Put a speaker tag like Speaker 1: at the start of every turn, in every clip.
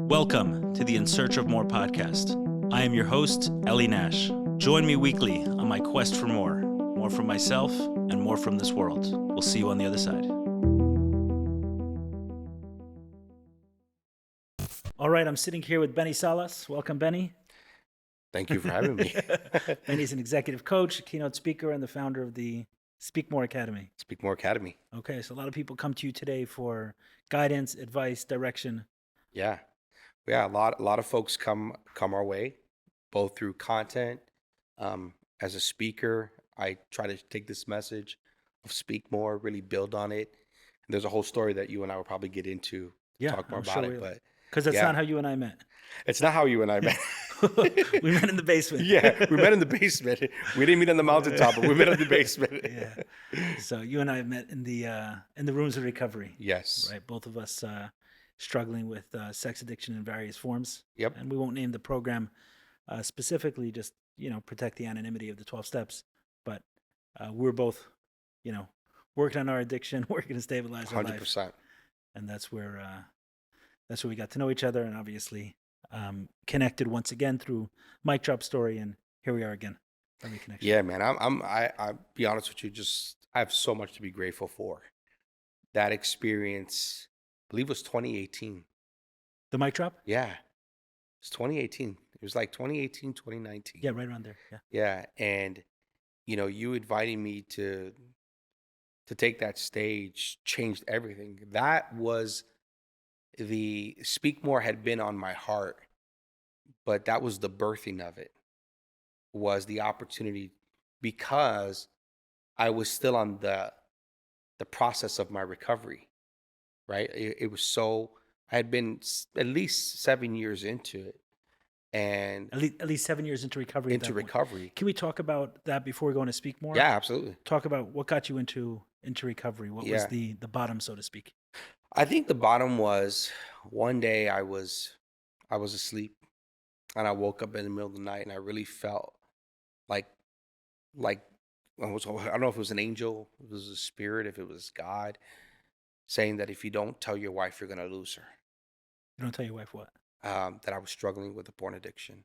Speaker 1: Welcome to the In Search of More podcast. I am your host, Eli Nash. Join me weekly on my quest for more from myself and more from this world. We'll see you on the other side. All right, I'm sitting here with Benny Salas. Welcome, Benny.
Speaker 2: Thank you for having me.
Speaker 1: Benny's an executive coach, a keynote speaker, and the founder of the Speak More Academy.
Speaker 2: Speak More Academy.
Speaker 1: Okay, so a lot of people come to you today for guidance, advice, direction.
Speaker 2: Yeah. A lot of folks come our way, both through content. As a speaker, I try to take this message of Speak More, really build on it. And there's a whole story that you and I will probably get into, talk more about it. But
Speaker 1: because that's not how you and I met.
Speaker 2: It's not how you and I met.
Speaker 1: We met in the basement.
Speaker 2: Yeah, we met in the basement. We didn't meet on the mountaintop, but we met in the basement.
Speaker 1: Yeah. So you and I met in the rooms of recovery.
Speaker 2: Yes.
Speaker 1: Right. Both of us struggling with sex addiction in various forms.
Speaker 2: Yep.
Speaker 1: And we won't name the program specifically, just protect the anonymity of the 12 steps. But we're both, working on our addiction, working to stabilize our
Speaker 2: 100%.
Speaker 1: life. And that's where we got to know each other, and obviously connected once again through Mic Drop Story, and here we are again. Reconnection.
Speaker 2: Yeah, man. I'll be honest with you. I have so much to be grateful for. That experience, I believe, was 2018.
Speaker 1: The Mic Drop?
Speaker 2: Yeah, it's 2018. It was like 2018, 2019.
Speaker 1: Yeah, right around there. Yeah.
Speaker 2: Yeah, and you inviting me to take that stage changed everything. That was the Speak More had been on my heart, but that was the birthing of it, was the opportunity, because I was still on the process of my recovery, right? It was I had been at least 7 years into it, and
Speaker 1: at least 7 years into recovery. Can we talk about that before we go on to Speak More?
Speaker 2: Yeah, absolutely.
Speaker 1: Talk about what got you into recovery. What was the bottom, so to speak?
Speaker 2: I think the bottom was one day I was asleep, and I woke up in the middle of the night, and I really felt like I don't know if it was an angel, if it was a spirit, if it was God, saying that if you don't tell your wife, you're gonna lose her.
Speaker 1: You don't tell your wife what?
Speaker 2: That I was struggling with a porn addiction,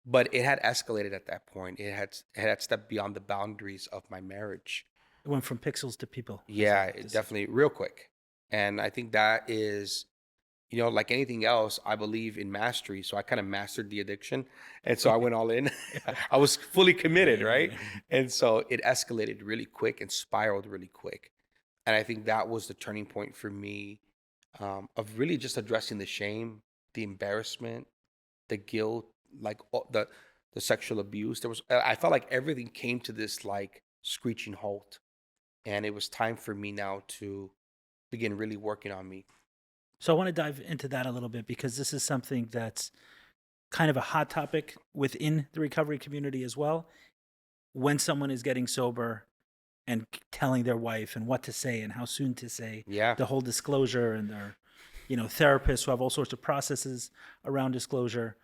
Speaker 2: but it had escalated at that point. It had stepped beyond the boundaries of my marriage.
Speaker 1: It went from pixels to people.
Speaker 2: Yeah, it definitely real quick. And I think that is, like anything else, I believe in mastery. So I kind of mastered the addiction. And so I went all in. I was fully committed, right? And so it escalated really quick and spiraled really quick. And I think that was the turning point for me, of really just addressing the shame, the embarrassment, the guilt, like the sexual abuse. I felt like everything came to this like screeching halt. And it was time for me now to begin really working on me.
Speaker 1: So I want to dive into that a little bit, because this is something that's kind of a hot topic within the recovery community as well. When someone is getting sober and telling their wife and what to say and how soon to say, the whole disclosure, and their, therapists who have all sorts of processes around disclosure.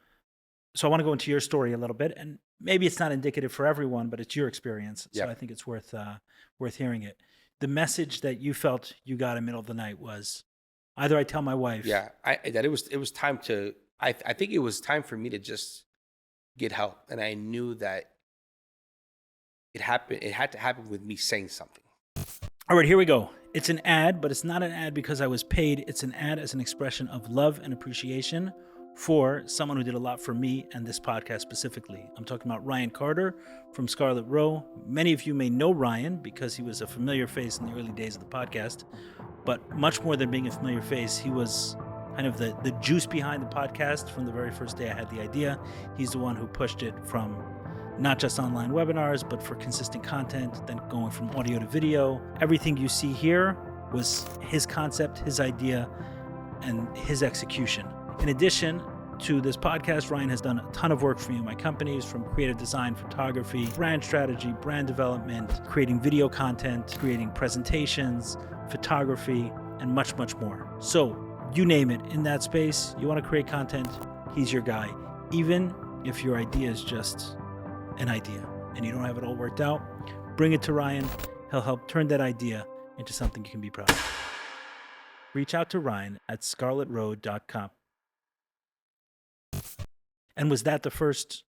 Speaker 1: So I want to go into your story a little bit, and maybe it's not indicative for everyone, but it's your experience. So I think it's worth hearing it. The message that you felt you got in the middle of the night was, either I tell my wife. Yeah,
Speaker 2: it was time to. I think it was time for me to just get help, and I knew that it happened. It had to happen with me saying something.
Speaker 1: All right, here we go. It's an ad, but it's not an ad because I was paid. It's an ad as an expression of love and appreciation for someone who did a lot for me and this podcast specifically. I'm talking about Ryan Carter from Scarlet Row. Many of you may know Ryan because he was a familiar face in the early days of the podcast, but much more than being a familiar face, he was kind of the juice behind the podcast from the very first day I had the idea. He's the one who pushed it from not just online webinars, but for consistent content, then going from audio to video. Everything you see here was his concept, his idea, and his execution. In addition to this podcast, Ryan has done a ton of work for me in my companies, from creative design, photography, brand strategy, brand development, creating video content, creating presentations, photography, and much, much more. So you name it, in that space, you want to create content, he's your guy. Even if your idea is just an idea and you don't have it all worked out, bring it to Ryan. He'll help turn that idea into something you can be proud of. Reach out to Ryan at scarletroad.com. And was that the first,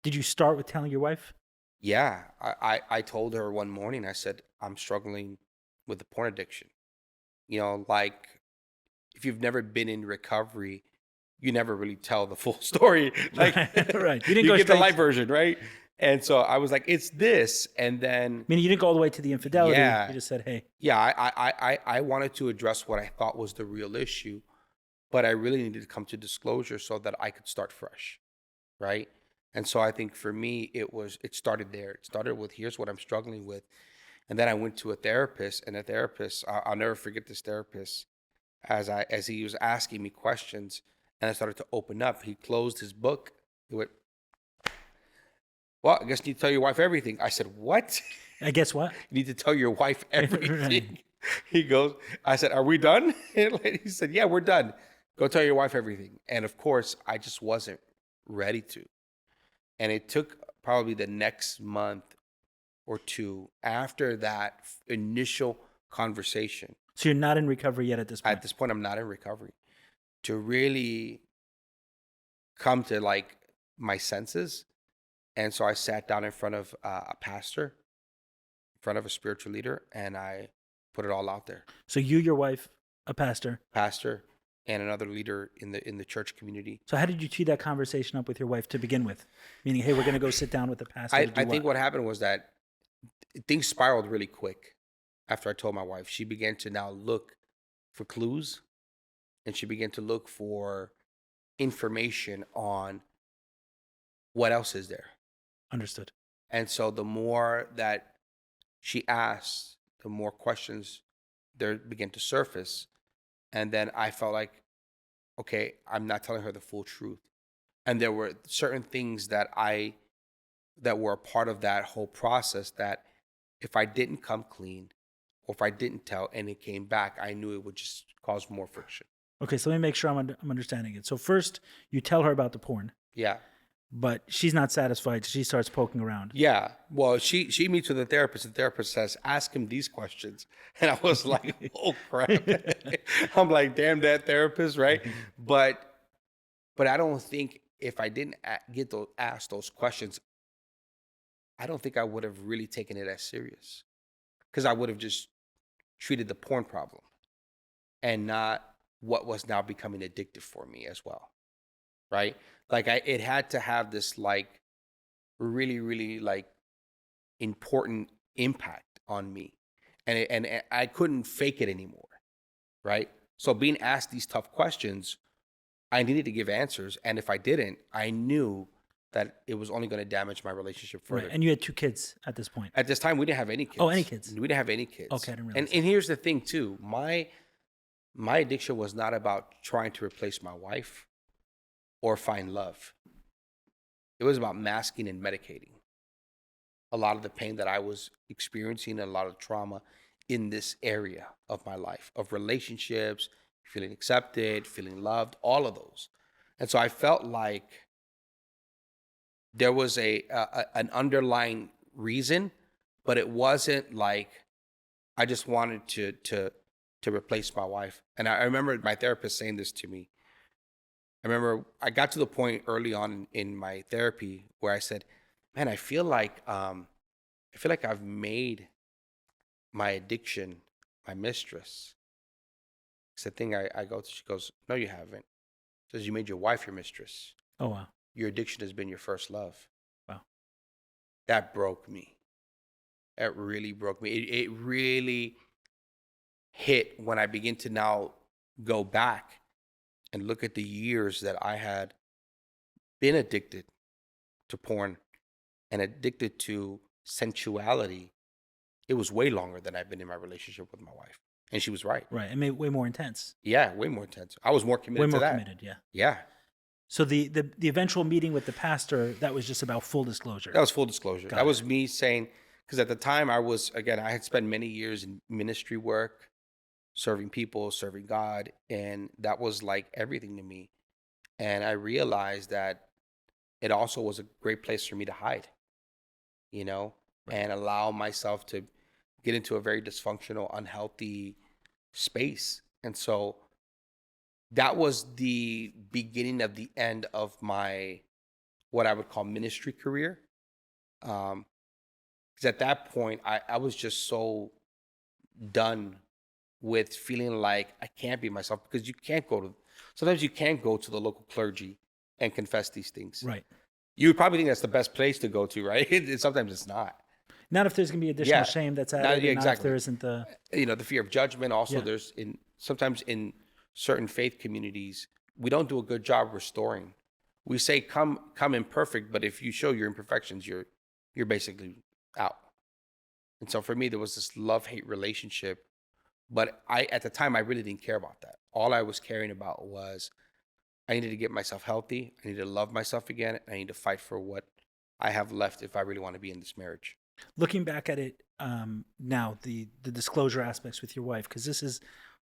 Speaker 1: did you start with telling your wife?
Speaker 2: Yeah, I told her one morning, I said, I'm struggling with the porn addiction. Like if you've never been in recovery, you never really tell the full story. Like
Speaker 1: Right, right. You didn't
Speaker 2: you
Speaker 1: go
Speaker 2: get the
Speaker 1: straight,
Speaker 2: light version, right? And so I was like, it's this. And then,
Speaker 1: meaning you didn't go all the way to the infidelity.
Speaker 2: yeah,
Speaker 1: You just said, hey.
Speaker 2: yeah, I wanted to address what I thought was the real issue, but I really needed to come to disclosure so that I could start fresh, right? And so I think for me, it started there. It started with, here's what I'm struggling with. And then I went to a therapist, and I'll never forget this therapist, as he was asking me questions and I started to open up. He closed his book. He went, well, I guess you need to tell your wife everything. I said, what?
Speaker 1: I guess what?
Speaker 2: You need to tell your wife everything.
Speaker 1: Right.
Speaker 2: He goes, I said, are we done? He said, yeah, we're done. Go tell your wife everything. And of course, I just wasn't ready to. And it took probably the next month or two after that initial conversation.
Speaker 1: So you're not in recovery yet at this point?
Speaker 2: At this point, I'm not in recovery. To really come to like my senses. And so I sat down in front of a pastor, in front of a spiritual leader, and I put it all out there.
Speaker 1: So you, your wife, a pastor,
Speaker 2: and another leader in the church community.
Speaker 1: So how did you tee that conversation up with your wife to begin with? Meaning, hey, we're going to go sit down with the pastor.
Speaker 2: I think what happened was that things spiraled really quick after I told my wife. She began to now look for clues, and she began to look for information on what else is there.
Speaker 1: Understood.
Speaker 2: And so the more that she asked, the more questions there began to surface. And then I felt like, okay, I'm not telling her the full truth. And there were certain things that were a part of that whole process that if I didn't come clean, or if I didn't tell and it came back, I knew it would just cause more friction.
Speaker 1: Okay, so let me make sure I'm understanding it. So first, you tell her about the porn.
Speaker 2: Yeah.
Speaker 1: But she's not satisfied. She starts poking around.
Speaker 2: Yeah. Well, she meets with the therapist. The therapist says, ask him these questions. And I was like, oh, crap. I'm like, damn that therapist, right? But I don't think if I didn't ask those questions, I don't think I would have really taken it as serious. Because I would have just treated the porn problem and not what was now becoming addictive for me as well. Right? Like it had to have this like really, really like important impact on me. And I couldn't fake it anymore. Right? So being asked these tough questions, I needed to give answers. And if I didn't, I knew that it was only going to damage my relationship further.
Speaker 1: Right. And you had 2 kids at this point.
Speaker 2: At this time, we didn't have any kids.
Speaker 1: Oh, any kids?
Speaker 2: We didn't have any kids.
Speaker 1: Okay, I didn't realize
Speaker 2: and here's the thing too. My addiction was not about trying to replace my wife or find love. It was about masking and medicating a lot of the pain that I was experiencing, and a lot of trauma in this area of my life, of relationships, feeling accepted, feeling loved, all of those. And so I felt like there was an underlying reason, but it wasn't like I just wanted to replace my wife. And I remember my therapist saying this to me. I remember I got to the point early on in my therapy where I said, man, I feel like I've made my addiction my mistress. It's the thing I go to. She goes, no, you haven't. She says, you made your wife your mistress.
Speaker 1: Oh, wow.
Speaker 2: Your addiction has been your first love.
Speaker 1: Wow.
Speaker 2: That broke me. That really broke me. It really hit when I begin to now go back and look at the years that I had been addicted to porn and addicted to sensuality. It was way longer than I've been in my relationship with my wife. And she was right.
Speaker 1: Right. And made way more intense.
Speaker 2: Yeah, way more intense. I was more committed to that. Way more committed,
Speaker 1: yeah.
Speaker 2: Yeah.
Speaker 1: So the eventual meeting with the pastor, that was just about full disclosure.
Speaker 2: That was full disclosure. That was me saying, because at the time I had spent many years in ministry work, serving people, serving God, and that was like everything to me. And I realized that it also was a great place for me to hide, right. And allow myself to get into a very dysfunctional, unhealthy space. And so that was the beginning of the end of my what I would call ministry career. Because at that point, I was just so done with feeling like I can't be myself, because sometimes you can't go to the local clergy and confess these things.
Speaker 1: Right.
Speaker 2: You would probably think that's the best place to go to, right? Sometimes it's not.
Speaker 1: Not if there's going to be additional shame that's added.
Speaker 2: Yeah,
Speaker 1: not
Speaker 2: exactly.
Speaker 1: if there isn't the...
Speaker 2: The fear of judgment. Also, there's sometimes in certain faith communities, we don't do a good job restoring. We say, come imperfect, but if you show your imperfections, you're basically out. And so for me, there was this love-hate relationship. But at the time, I really didn't care about that. All I was caring about was I needed to get myself healthy. I needed to love myself again. And I need to fight for what I have left if I really want to be in this marriage.
Speaker 1: Looking back at it now, the disclosure aspects with your wife, because this is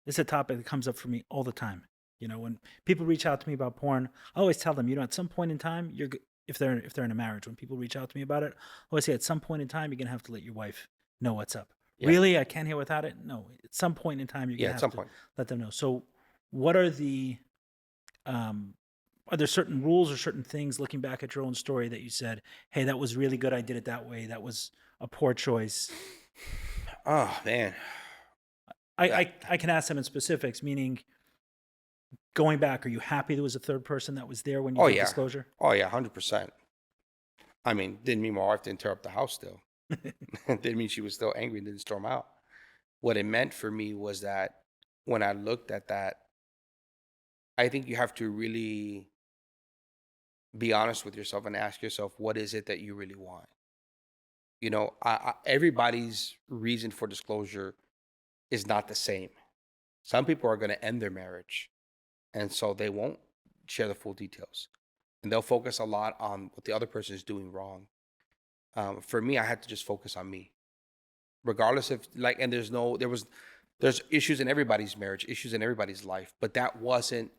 Speaker 1: a topic that comes up for me all the time. When people reach out to me about porn, I always tell them, at some point in time, if they're in a marriage, when people reach out to me about it, I always say, at some point in time, you're gonna have to let your wife know what's up. Yeah. Really, I can't hear without it. No, at some point in time, you're gonna have to let them know. So, what are the are there certain rules or certain things, looking back at your own story, that you said, hey, that was really good, I did it that way, that was a poor choice?
Speaker 2: Oh, man.
Speaker 1: I can ask them in specifics, meaning going back, are you happy there was a third person that was there when you did disclosure?
Speaker 2: Oh, yeah, 100%. I mean, didn't mean my wife didn't tear up the house still. Didn't mean she was still angry and didn't storm out. What it meant for me was that when I looked at that, I think you have to really be honest with yourself and ask yourself, what is it that you really want? Everybody's reason for disclosure is not the same. Some people are going to end their marriage, and so they won't share the full details, and they'll focus a lot on what the other person is doing wrong. For me, I had to just focus on me, regardless of and there's issues in everybody's marriage, issues in everybody's life, but that wasn't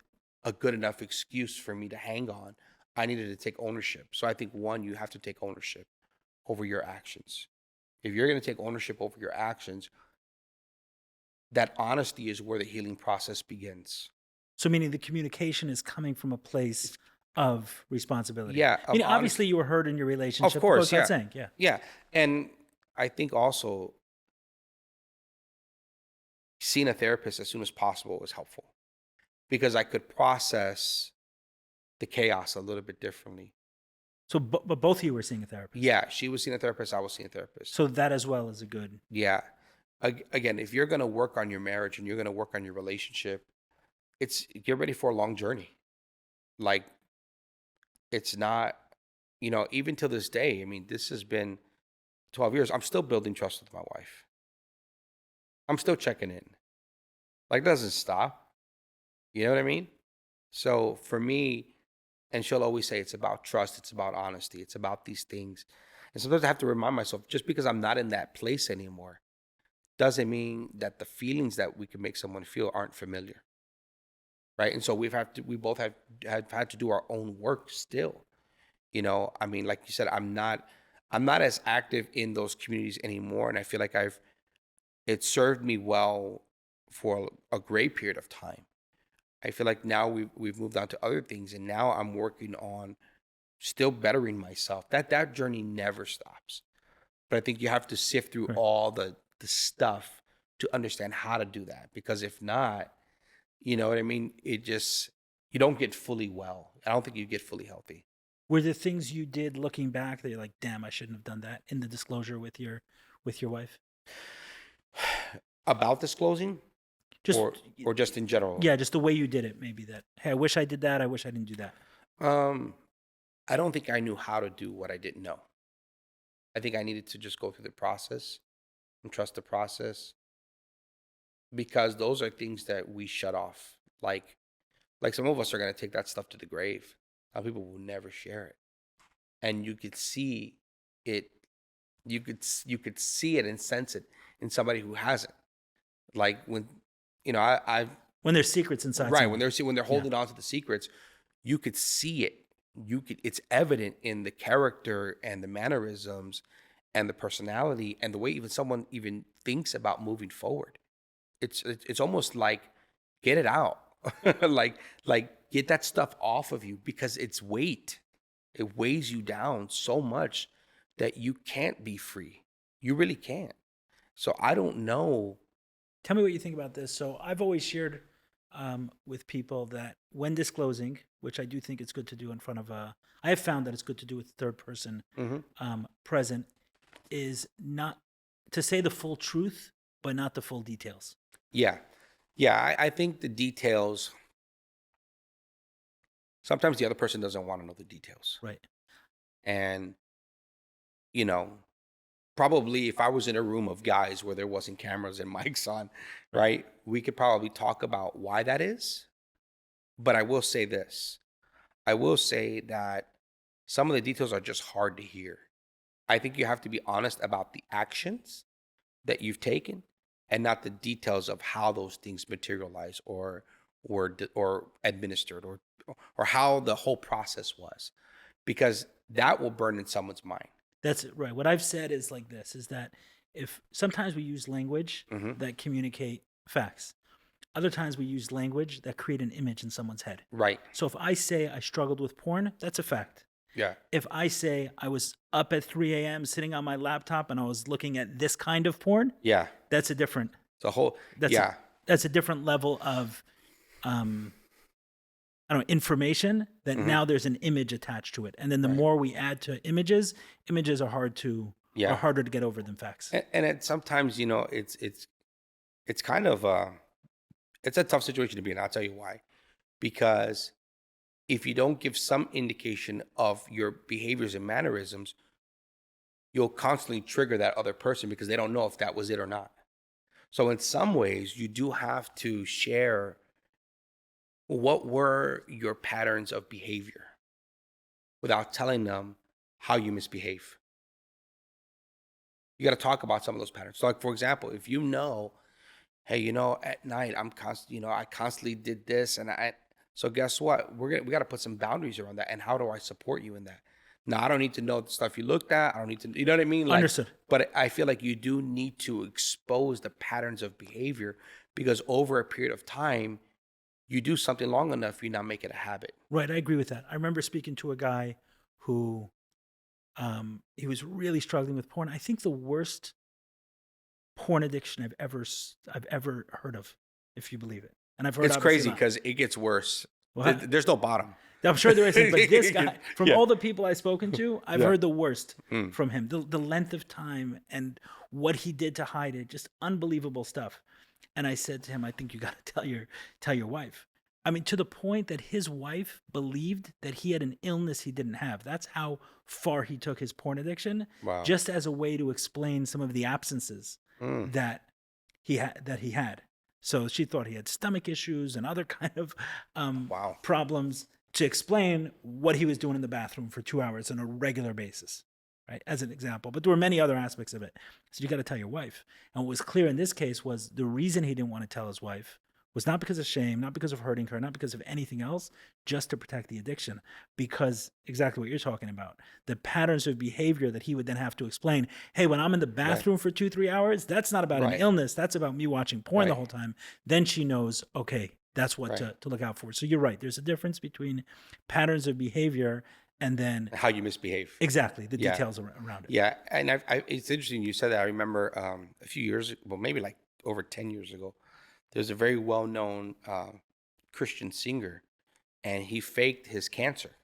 Speaker 2: a good enough excuse for me to hang on. I needed to take ownership. So I think, one, you have to take ownership over your actions. If you're going to take ownership over your actions, that honesty is where the healing process begins.
Speaker 1: So meaning the communication is coming from a place of responsibility.
Speaker 2: Yeah.
Speaker 1: Obviously you were hurt in your relationship.
Speaker 2: Of course,
Speaker 1: yeah. Saying, yeah.
Speaker 2: Yeah. And I think also seeing a therapist as soon as possible was helpful, because I could process the chaos a little bit differently.
Speaker 1: So, but both of you were seeing a therapist?
Speaker 2: Yeah, she was seeing a therapist, I was seeing a therapist.
Speaker 1: So that as well is a good...
Speaker 2: Yeah. Again, if you're going to work on your marriage and you're going to work on your relationship, get ready for a long journey. It's not, even to this day, I mean, this has been 12 years. I'm still building trust with my wife. I'm still checking in. It doesn't stop. You know what I mean? So for me, and she'll always say, it's about trust, it's about honesty, it's about these things. And sometimes I have to remind myself, just because I'm not in that place anymore, doesn't mean that the feelings that we can make someone feel aren't familiar. Right? And so we both have had to do our own work still. I mean, like you said, I'm not as active in those communities anymore. And I feel like it served me well for a great period of time. I feel like now we've moved on to other things, and now I'm working on still bettering myself. That journey never stops. But I think you have to sift through all the stuff to understand how to do that, because if not, you know what I mean? You don't get fully well. I don't think you get fully healthy.
Speaker 1: Were there things you did looking back that you're like, damn, I shouldn't have done that, in the disclosure with your wife?
Speaker 2: About disclosing? Or just in general?
Speaker 1: Yeah, just the way you did it, maybe that, hey, I wish I did that, I wish I didn't do that.
Speaker 2: I don't think I knew how to do what I didn't know. I think I needed to just go through the process and trust the process, because those are things that we shut off. Like some of us are going to take that stuff to the grave. Some people will never share it. And you could see it. You could see it and sense it in somebody who hasn't. Like when,
Speaker 1: when there's secrets inside.
Speaker 2: Right. Someone. When they're holding on to the secrets, you could see it. It's evident in the character and the mannerisms and the personality and the way even someone even thinks about moving forward. It's almost like, get it out. like get that stuff off of you, because it's weight. It weighs you down so much that you can't be free. You really can't. So I don't know.
Speaker 1: Tell me what you think about this. So I've always shared with people that when disclosing, which I do think it's good to do in front of I have found that it's good to do with third person present, is not to say the full truth, but not the full details.
Speaker 2: Yeah. Yeah. I think the details, sometimes the other person doesn't want to know the details.
Speaker 1: Right.
Speaker 2: And, you know, probably if I was in a room of guys where there wasn't cameras and mics on, right, we could probably talk about why that is. But I will say this. I will say that some of the details are just hard to hear. I think you have to be honest about the actions that you've taken and not the details of how those things materialize or administered or how the whole process was, because that will burn in someone's mind.
Speaker 1: That's right. What I've said is like this, is that if sometimes we use language that communicate facts, other times we use language that create an image in someone's head.
Speaker 2: Right.
Speaker 1: So if I say I struggled with porn, that's a fact.
Speaker 2: Yeah.
Speaker 1: If I say I was up at 3 a.m. sitting on my laptop and I was looking at this kind of porn,
Speaker 2: Yeah.
Speaker 1: that's a different.
Speaker 2: The whole.
Speaker 1: That's a different level of, I don't know, information that now there's an image attached to it, and then the more we add to images are harder to get over than facts.
Speaker 2: And it, sometimes it's kind of it's a tough situation to be in. I'll tell you why. Because if you don't give some indication of your behaviors and mannerisms, you'll constantly trigger that other person because they don't know if that was it or not. So in some ways, you do have to share what were your patterns of behavior without telling them how you misbehave. You got to talk about some of those patterns. So like, for example, if you know, hey, at night I'm constantly, I constantly did this, and so guess what? We got to put some boundaries around that. And how do I support you in that? Now, I don't need to know the stuff you looked at. I don't need to, you know what I mean? Like,
Speaker 1: Understood.
Speaker 2: But I feel like you do need to expose the patterns of behavior, because over a period of time, you do something long enough, you now make it a habit.
Speaker 1: Right. I agree with that. I remember speaking to a guy who he was really struggling with porn. I think the worst porn addiction I've ever heard of, if you believe it. And I've heard
Speaker 2: it's crazy because it gets worse. There's no bottom.
Speaker 1: I'm sure there isn't, but this guy, from all the people I've spoken to, I've heard the worst from him. The length of time and what he did to hide it, just unbelievable stuff. And I said to him, I think you got to tell your wife. I mean, to the point that his wife believed that he had an illness he didn't have. That's how far he took his porn addiction, just as a way to explain some of the absences that he had. So she thought he had stomach issues and other kind of problems, to explain what he was doing in the bathroom for 2 hours on a regular basis, right? As an example. But there were many other aspects of it. So you got to tell your wife. And what was clear in this case was the reason he didn't want to tell his wife was not because of shame, not because of hurting her, not because of anything else, just to protect the addiction. Because exactly what you're talking about, the patterns of behavior that he would then have to explain. Hey, when I'm in the bathroom for 2-3 hours, that's not about an illness. That's about me watching porn the whole time. Then she knows, okay, that's what to look out for. So you're right. There's a difference between patterns of behavior and then
Speaker 2: how you misbehave.
Speaker 1: Exactly. The details around it.
Speaker 2: Yeah. And it's interesting you said that. I remember a few years, well, maybe like over 10 years ago, there's a very well-known Christian singer, and he faked his cancer.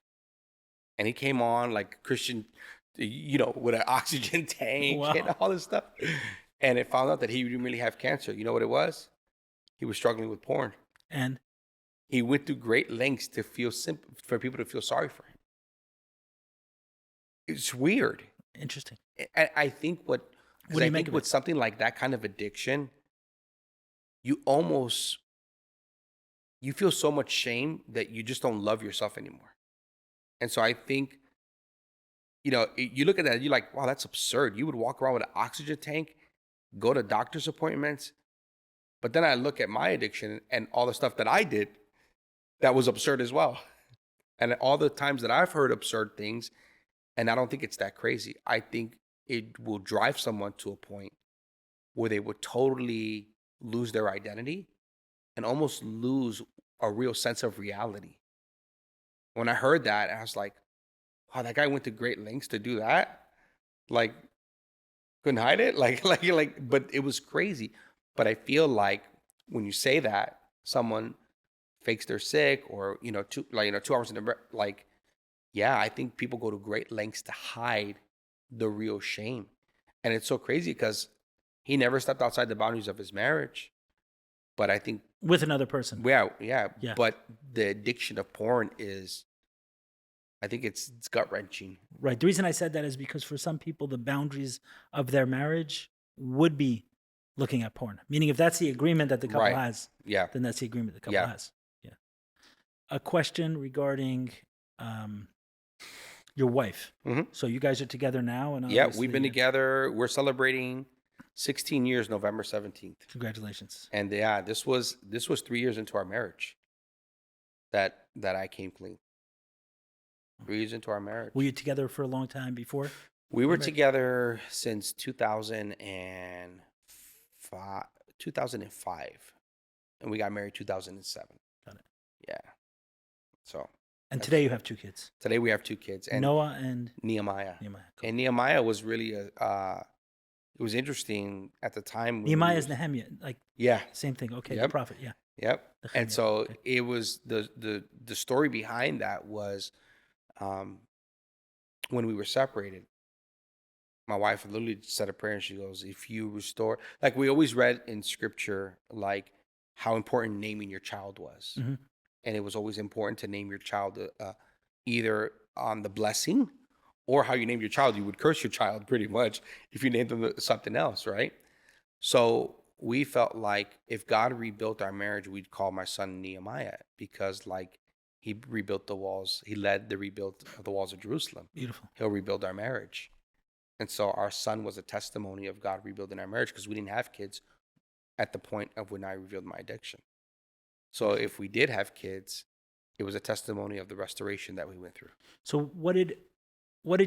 Speaker 2: And he came on like Christian, with an oxygen tank and all this stuff. And it found out that he didn't really have cancer. You know what it was? He was struggling with porn.
Speaker 1: And
Speaker 2: he went through great lengths to for people to feel sorry for him. It's weird.
Speaker 1: Interesting.
Speaker 2: I think with something like that kind of addiction, you feel so much shame that you just don't love yourself anymore. And so I think, you look at that, you're like, wow, that's absurd. You would walk around with an oxygen tank, go to doctor's appointments. But then I look at my addiction and all the stuff that I did that was absurd as well. And all the times that I've heard absurd things, and I don't think it's that crazy. I think it will drive someone to a point where they would totally lose their identity and almost lose a real sense of reality. When I heard that, I was like, wow, that guy went to great lengths to do that. Like, couldn't hide it. But it was crazy. But I feel like when you say that, someone fakes they're sick, or 2 hours in the like, yeah, I think people go to great lengths to hide the real shame. And it's so crazy because he never stepped outside the boundaries of his marriage. But I think
Speaker 1: with another person.
Speaker 2: yeah. But the addiction of porn is, I think it's gut wrenching.
Speaker 1: Right. The reason I said that is because for some people, the boundaries of their marriage would be looking at porn. Meaning, if that's the agreement that the couple has, then that's the agreement the couple has. Yeah. A question regarding your wife.
Speaker 2: Mm-hmm.
Speaker 1: So you guys are together now, and
Speaker 2: yeah, we've been together. We're celebrating 16 years, November 17th.
Speaker 1: Congratulations.
Speaker 2: And yeah, this was 3 years into our marriage that I came clean. 3 years into our marriage.
Speaker 1: Were you together for a long time before?
Speaker 2: We were together since 2005, and we got married 2007.
Speaker 1: Got it.
Speaker 2: Yeah. So.
Speaker 1: And today you have 2 kids.
Speaker 2: Today we have 2 kids. And
Speaker 1: Noah and
Speaker 2: Nehemiah.
Speaker 1: Cool.
Speaker 2: And Nehemiah was really it was interesting at the time.
Speaker 1: Nehemiah is Nehemiah, like same thing. Okay, the prophet. Yeah.
Speaker 2: Yep. And so it was the story behind that was, when we were separated, my wife literally said a prayer and she goes, if you restore, like we always read in scripture, like how important naming your child was.
Speaker 1: Mm-hmm.
Speaker 2: And it was always important to name your child either on the blessing, or how you named your child. You would curse your child pretty much if you named them something else, right? So we felt like if God rebuilt our marriage, we'd call my son Nehemiah, because like he rebuilt the walls. He led the rebuild of the walls of Jerusalem.
Speaker 1: Beautiful.
Speaker 2: He'll rebuild our marriage. And so our son was a testimony of God rebuilding our marriage, because we didn't have kids at the point of when I revealed my addiction. So if we did have kids, it was a testimony of the restoration that we went through.
Speaker 1: So what did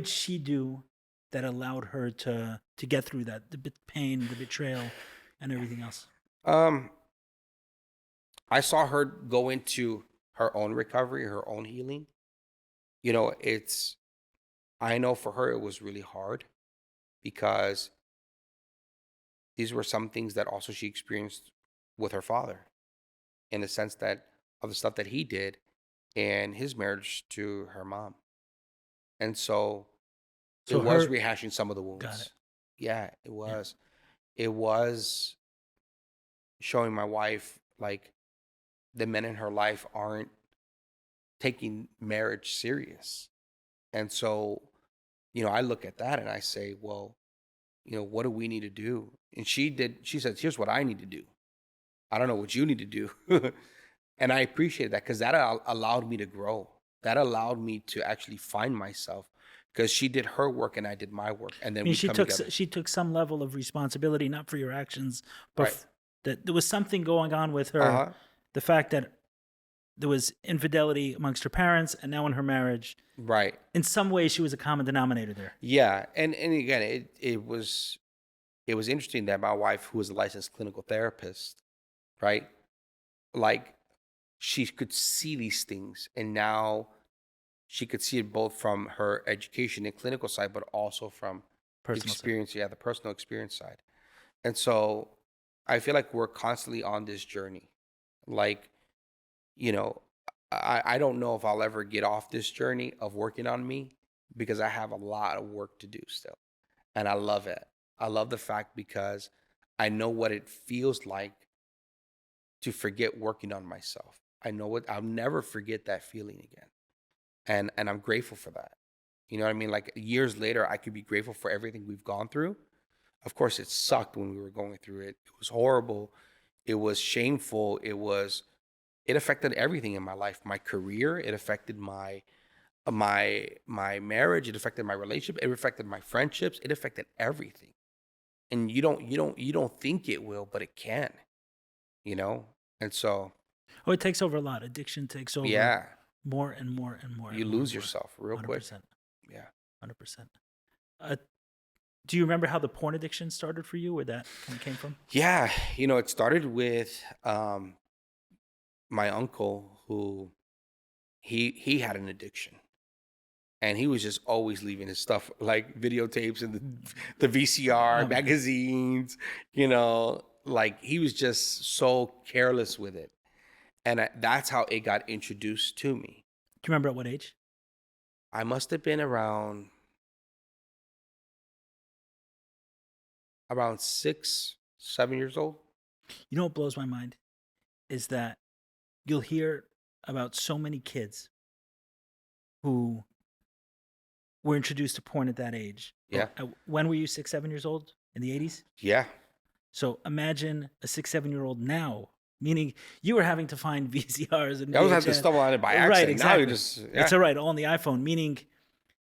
Speaker 1: she do that allowed her to get through that, the pain, the betrayal, and everything else?
Speaker 2: I saw her go into her own recovery, her own healing. I know for her it was really hard, because these were some things that also she experienced with her father, in the sense that of the stuff that he did in his marriage to her mom. And so it was rehashing some of the wounds.
Speaker 1: Got it.
Speaker 2: Yeah, it was. Yeah. It was showing my wife, like, the men in her life aren't taking marriage serious. And so, I look at that and I say, well, what do we need to do? And she said, here's what I need to do. I don't know what you need to do. And I appreciate that, because that allowed me to grow. That allowed me to actually find myself, because she did her work and I did my work. And then
Speaker 1: she took some level of responsibility, not for your actions, but
Speaker 2: right.
Speaker 1: That there was something going on with her.
Speaker 2: Uh-huh.
Speaker 1: The fact that there was infidelity amongst her parents, and now in her marriage.
Speaker 2: Right.
Speaker 1: In some ways, she was a common denominator there.
Speaker 2: Yeah. And again, it was interesting that my wife, who was a licensed clinical therapist, right? Like, she could see these things, and now she could see it both from her education and clinical side, but also from
Speaker 1: Personal
Speaker 2: experience, side. Yeah, the personal experience side. And so I feel like we're constantly on this journey. Like, I don't know if I'll ever get off this journey of working on me, because I have a lot of work to do still. And I love it. I love the fact, because I know what it feels like to forget working on myself. I'll never forget that feeling again. And I'm grateful for that. You know what I mean? Like, years later, I could be grateful for everything we've gone through. Of course, it sucked when we were going through it. It was horrible. It was shameful. It affected everything in my life. My career, it affected my marriage, it affected my relationship, it affected my friendships, it affected everything. And you don't think it will, but it can. And so
Speaker 1: it takes over a lot. Addiction takes over.
Speaker 2: Yeah.
Speaker 1: More and more and more.
Speaker 2: You lose yourself real
Speaker 1: 100%.
Speaker 2: quick.
Speaker 1: Yeah. 100%. Do you remember how the porn addiction started for you, where that kind of came from?
Speaker 2: Yeah. It started with my uncle, who he had an addiction. And he was just always leaving his stuff, like videotapes and the VCR, magazines, you know, like he was just so careless with it. And that's how it got introduced to me.
Speaker 1: Do you remember at what age?
Speaker 2: I must have been around 6, 7 years old.
Speaker 1: You know what blows my mind is that you'll hear about so many kids who were introduced to porn at that age.
Speaker 2: Yeah.
Speaker 1: When were you 6, 7 years old? In the 80s?
Speaker 2: Yeah.
Speaker 1: So imagine a 6, 7-year-old now, meaning you were having to find VCRs and
Speaker 2: I was having to stumble on it by accident.
Speaker 1: Right, exactly.
Speaker 2: Now you just,
Speaker 1: It's all right, all on the iPhone, meaning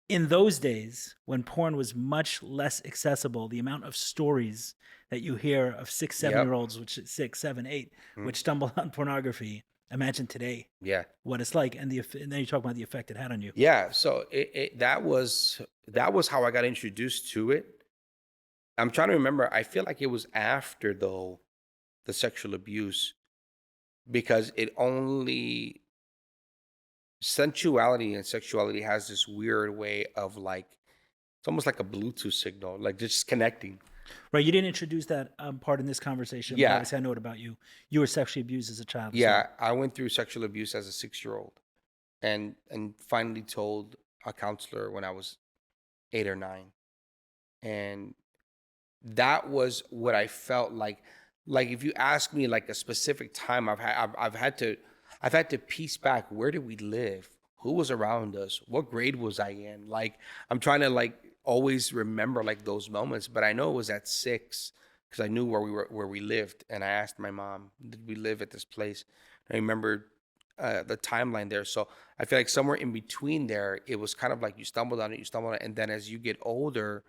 Speaker 1: in those days when porn was much less accessible, the amount of stories that you hear of 6, 7-year-olds, which is 6, 7, 8, which stumble on pornography. Imagine today, what it's like, and then you talk about the effect it had on you.
Speaker 2: Yeah, so that was how I got introduced to it. I'm trying to remember. I feel like it was after though the sexual abuse, because sensuality and sexuality has this weird way of like, it's almost like a Bluetooth signal, like just connecting.
Speaker 1: Right, you didn't introduce that part in this conversation.
Speaker 2: Yeah.
Speaker 1: But obviously I know it about you. You were sexually abused as a child.
Speaker 2: Yeah, I went through sexual abuse as a 6-year-old, and finally told a counselor when I was 8 or 9, and that was what I felt like. Like if you ask me like a specific time, I've had to piece back, where did we live? Who was around us? What grade was I in? Like I'm trying to like always remember like those moments, but I know it was at 6 because I knew where we lived, and I asked my mom, did we live at this place? I remember the timeline there. So I feel like somewhere in between there, it was kind of like you stumbled on it, and then as you get older,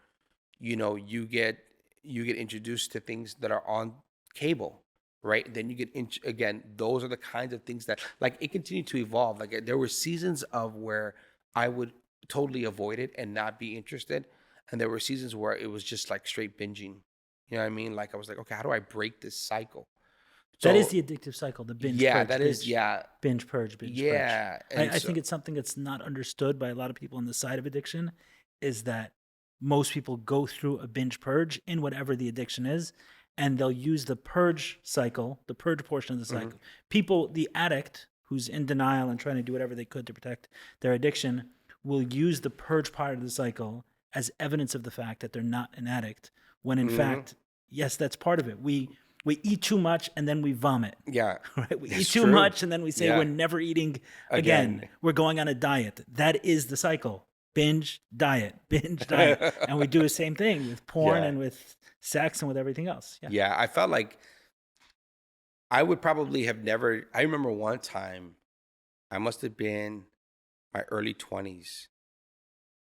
Speaker 2: you know, you get introduced to things that are on cable, right? Then you get again, those are the kinds of things that like it continued to evolve. Like there were seasons of where I would totally avoid it and not be interested, and there were seasons where it was just like straight binging. You know what I mean? Like I was like, okay, how do I break this cycle? So,
Speaker 1: that is the addictive cycle, the binge purge. Binge purge.
Speaker 2: Yeah.
Speaker 1: I think it's something that's not understood by a lot of people on the side of addiction, is that most people go through a binge purge in whatever the addiction is, and they'll use the purge cycle, the purge portion of the cycle. People, the addict who's in denial and trying to do whatever they could to protect their addiction, will use the purge part of the cycle as evidence of the fact that they're not an addict, when in fact, yes, that's part of it. We eat too much and then we vomit.
Speaker 2: Yeah.
Speaker 1: Right? We eat too much and then we say we're never eating again. We're going on a diet. That is the cycle. Binge, diet. And we do the same thing with porn and with sex and with everything else.
Speaker 2: Yeah, I felt like I would probably have never. I remember one time, I must have been my early 20s.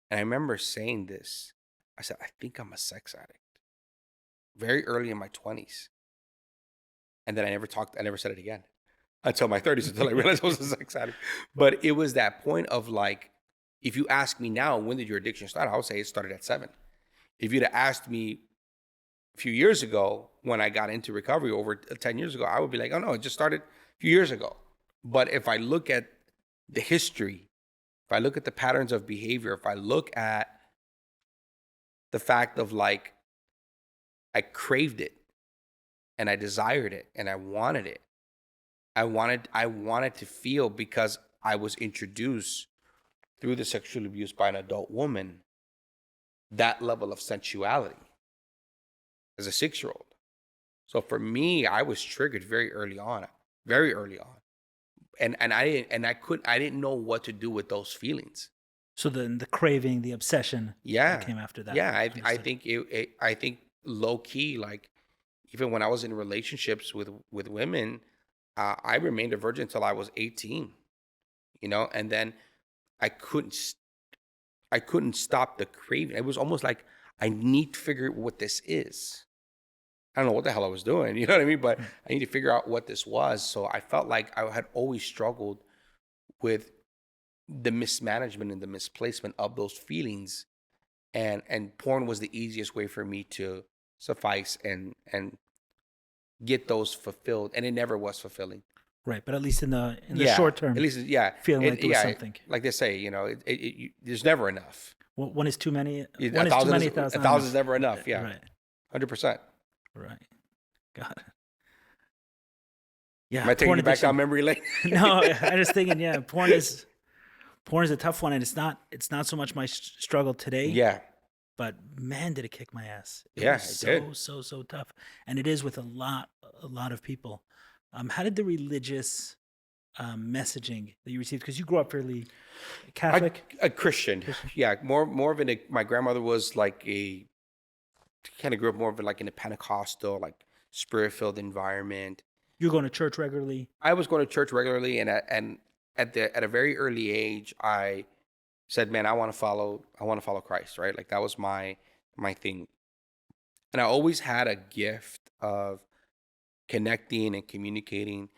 Speaker 2: And I remember saying this. I said, I think I'm a sex addict. Very early in my 20s. And then I never said it again until my 30s, until I realized I was a sex addict. But it was that point of like, if you ask me now, when did your addiction start? I would say it started at 7. If you'd have asked me a few years ago, when I got into recovery over 10 years ago, I would be like, oh no, it just started a few years ago. But if I look at the history, if I look at the patterns of behavior, if I look at the fact of like, I craved it and I desired it and I wanted it. I wanted to feel, because I was introduced through the sexual abuse by an adult woman, that level of sensuality as a 6-year-old. So for me, I was triggered very early on. And I didn't know what to do with those feelings.
Speaker 1: So then the craving, the obsession that came after that.
Speaker 2: Yeah, I think low key, like even when I was in relationships with women, I remained a virgin until I was 18, you know, and then I couldn't stop the craving. It was almost like, I need to figure out what this is. I don't know what the hell I was doing, you know what I mean? But I need to figure out what this was. So I felt like I had always struggled with the mismanagement and the misplacement of those feelings. And porn was the easiest way for me to suffice and get those fulfilled. And it never was fulfilling.
Speaker 1: Right, but at least in the
Speaker 2: Yeah,
Speaker 1: short term,
Speaker 2: at least yeah,
Speaker 1: feeling like there was something.
Speaker 2: like they say, there's never enough.
Speaker 1: One is too many.
Speaker 2: A
Speaker 1: One is too
Speaker 2: thousand
Speaker 1: many.
Speaker 2: is
Speaker 1: A thousand
Speaker 2: a
Speaker 1: not
Speaker 2: thousand is
Speaker 1: enough.
Speaker 2: never enough. Yeah,
Speaker 1: Right.
Speaker 2: 100%.
Speaker 1: Right. Got it.
Speaker 2: Am
Speaker 1: Yeah.
Speaker 2: I taking
Speaker 1: Porn
Speaker 2: you back down
Speaker 1: addiction.
Speaker 2: memory lane?
Speaker 1: No, I was thinking. Yeah, porn is a tough one, and it's not so much my struggle today,
Speaker 2: Yeah,
Speaker 1: but man, did it kick my ass. It
Speaker 2: yeah,
Speaker 1: was
Speaker 2: it
Speaker 1: so
Speaker 2: did.
Speaker 1: so tough, and it is with a lot of people. How did the religious messaging that you received, because you grew up fairly Catholic,
Speaker 2: A Christian.
Speaker 1: Christian?
Speaker 2: Yeah, more of my grandmother was like kind of grew up more of like in a Pentecostal, like spirit-filled environment.
Speaker 1: You're going to church regularly.
Speaker 2: I was going to church regularly, and at a very early age, I said, "Man, I want to follow Christ." Right, like that was my thing, and I always had a gift of connecting and communicating,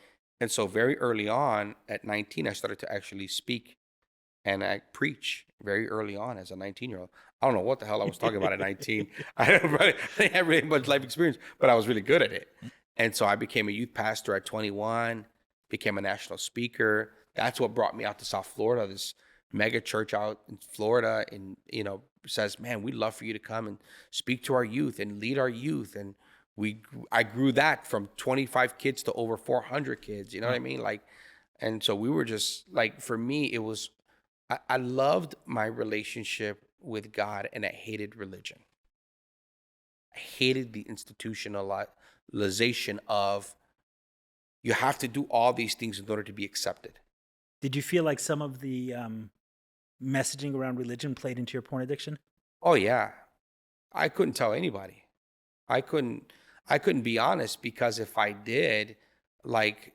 Speaker 2: and so very early on, at 19, I started to actually speak and I preach very early on as a 19-year-old. I don't know what the hell I was talking about at 19. I didn't have really much life experience, but I was really good at it. And so I became a youth pastor at 21, became a national speaker. That's what brought me out to South Florida, this mega church out in Florida, and says, "Man, we'd love for you to come and speak to our youth and lead our youth." And I grew that from 25 kids to over 400 kids. You know what I mean? Like, and so we were just like, for me, it was, I loved my relationship with God, and I hated religion. I hated the institutionalization of you have to do all these things in order to be accepted.
Speaker 1: Did you feel like some of the messaging around religion played into your porn addiction?
Speaker 2: Oh yeah, I couldn't tell anybody. I couldn't be honest, because if I did, like,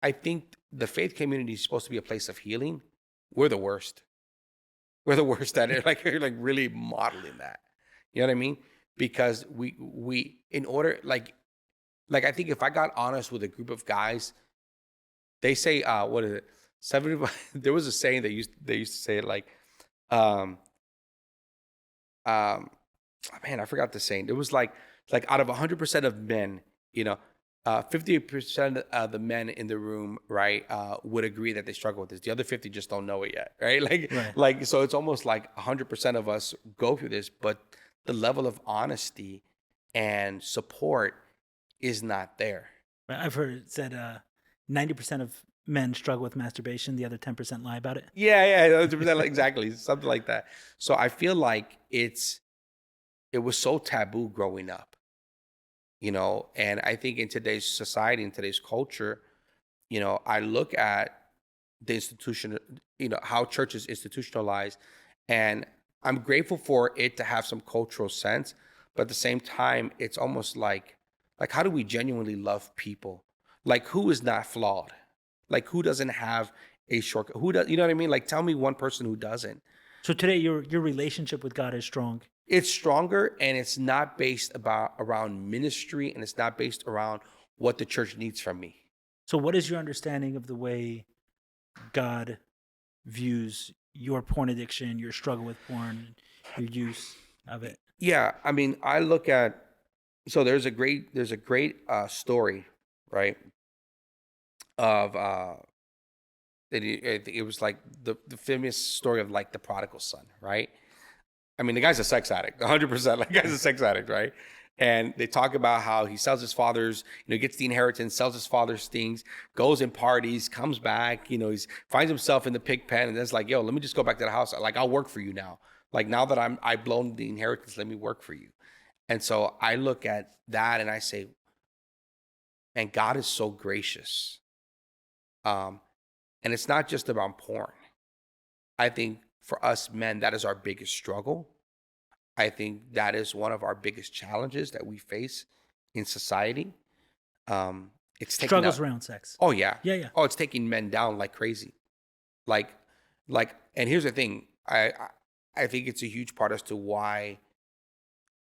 Speaker 2: I think the faith community is supposed to be a place of healing. We're the worst. We're the worst at it. Like, you're like really modeling that. You know what I mean? Because we in order, like I think if I got honest with a group of guys, they say what is it? 70 there was a saying they used to say it like um man, I forgot the saying. It was like out of 100% of men, 50% of the men in the room, right, would agree that they struggle with this. The other 50 just don't know it yet, right?
Speaker 1: Right.
Speaker 2: So it's almost like 100% of us go through this, but the level of honesty and support is not there.
Speaker 1: I've heard it said 90% of men struggle with masturbation. The other 10% lie about it.
Speaker 2: Yeah, 100%, exactly, something like that. So I feel like it was so taboo growing up, and I think in today's society, in today's culture, I look at the institution, how church is institutionalized, and I'm grateful for it to have some cultural sense, but at the same time, it's almost like how do we genuinely love people? Like, who is not flawed? Like, who doesn't have a shortcut? Who does, you know what I mean? Like, tell me one person who doesn't.
Speaker 1: So today, your relationship with God is strong.
Speaker 2: It's stronger, and it's not based around ministry, and it's not based around what the church needs from me.
Speaker 1: So what is your understanding of the way God views your porn addiction, your struggle with porn, your use of it?
Speaker 2: Yeah, I mean, I look at, so there's a great story, right? Of it was like the famous story of like the prodigal son, right? I mean, the guy's a sex addict, 100%. Like, the guy's a sex addict, right? And they talk about how he sells his father's, gets the inheritance, sells his father's things, goes and parties, comes back, he finds himself in the pig pen, and then it's like, yo, let me just go back to the house. Like, I'll work for you now. Like, now that I've blown the inheritance, let me work for you. And so I look at that and I say, and God is so gracious. And it's not just about porn. I think for us men, that is our biggest struggle. I think that is one of our biggest challenges that we face in society. It's
Speaker 1: Struggles around sex.
Speaker 2: Oh yeah.
Speaker 1: Yeah.
Speaker 2: Oh, it's taking men down like crazy. Like, and here's the thing. I think it's a huge part as to why.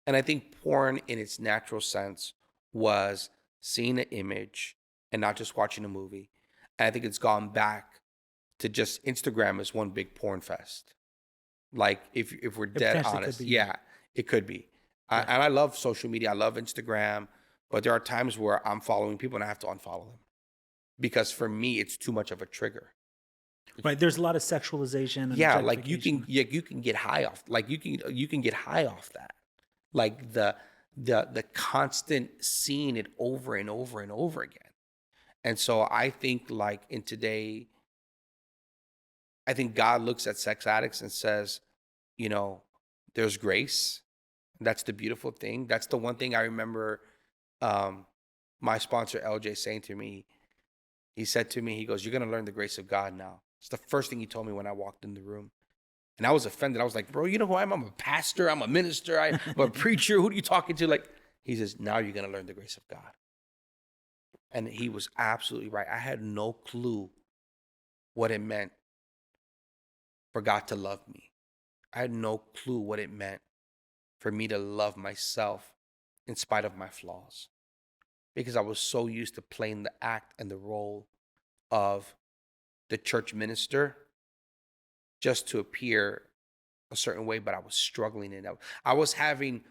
Speaker 2: And I think porn in its natural sense was seeing an image and not just watching a movie. And I think it's gone back to just Instagram as one big porn fest. Like, if we're dead honest, yeah, it could be. Yeah. And I love social media. I love Instagram, but there are times where I'm following people and I have to unfollow them. because for me, it's too much of a trigger.
Speaker 1: Right. There's a lot of sexualization and
Speaker 2: Yeah, like
Speaker 1: objectification.
Speaker 2: you can get high off, like you can get high off that, like the constant seeing it over and over and over again. And so I think like in today, I think God looks at sex addicts and says, you know, there's grace. That's the beautiful thing. That's the one thing I remember my sponsor LJ saying to me. He said to me, he goes, "You're going to learn the grace of God now." It's the first thing he told me when I walked in the room. And I was offended. I was like, "Bro, you know who I am? I'm a pastor. I'm a minister. I'm a preacher. Who are you talking to?" Like, he says, "Now you're going to learn the grace of God." And he was absolutely right. I had no clue what it meant for God to love me. I had no clue what it meant for me to love myself in spite of my flaws, because I was so used to playing the act and the role of the church minister just to appear a certain way, but I was struggling in that. I was having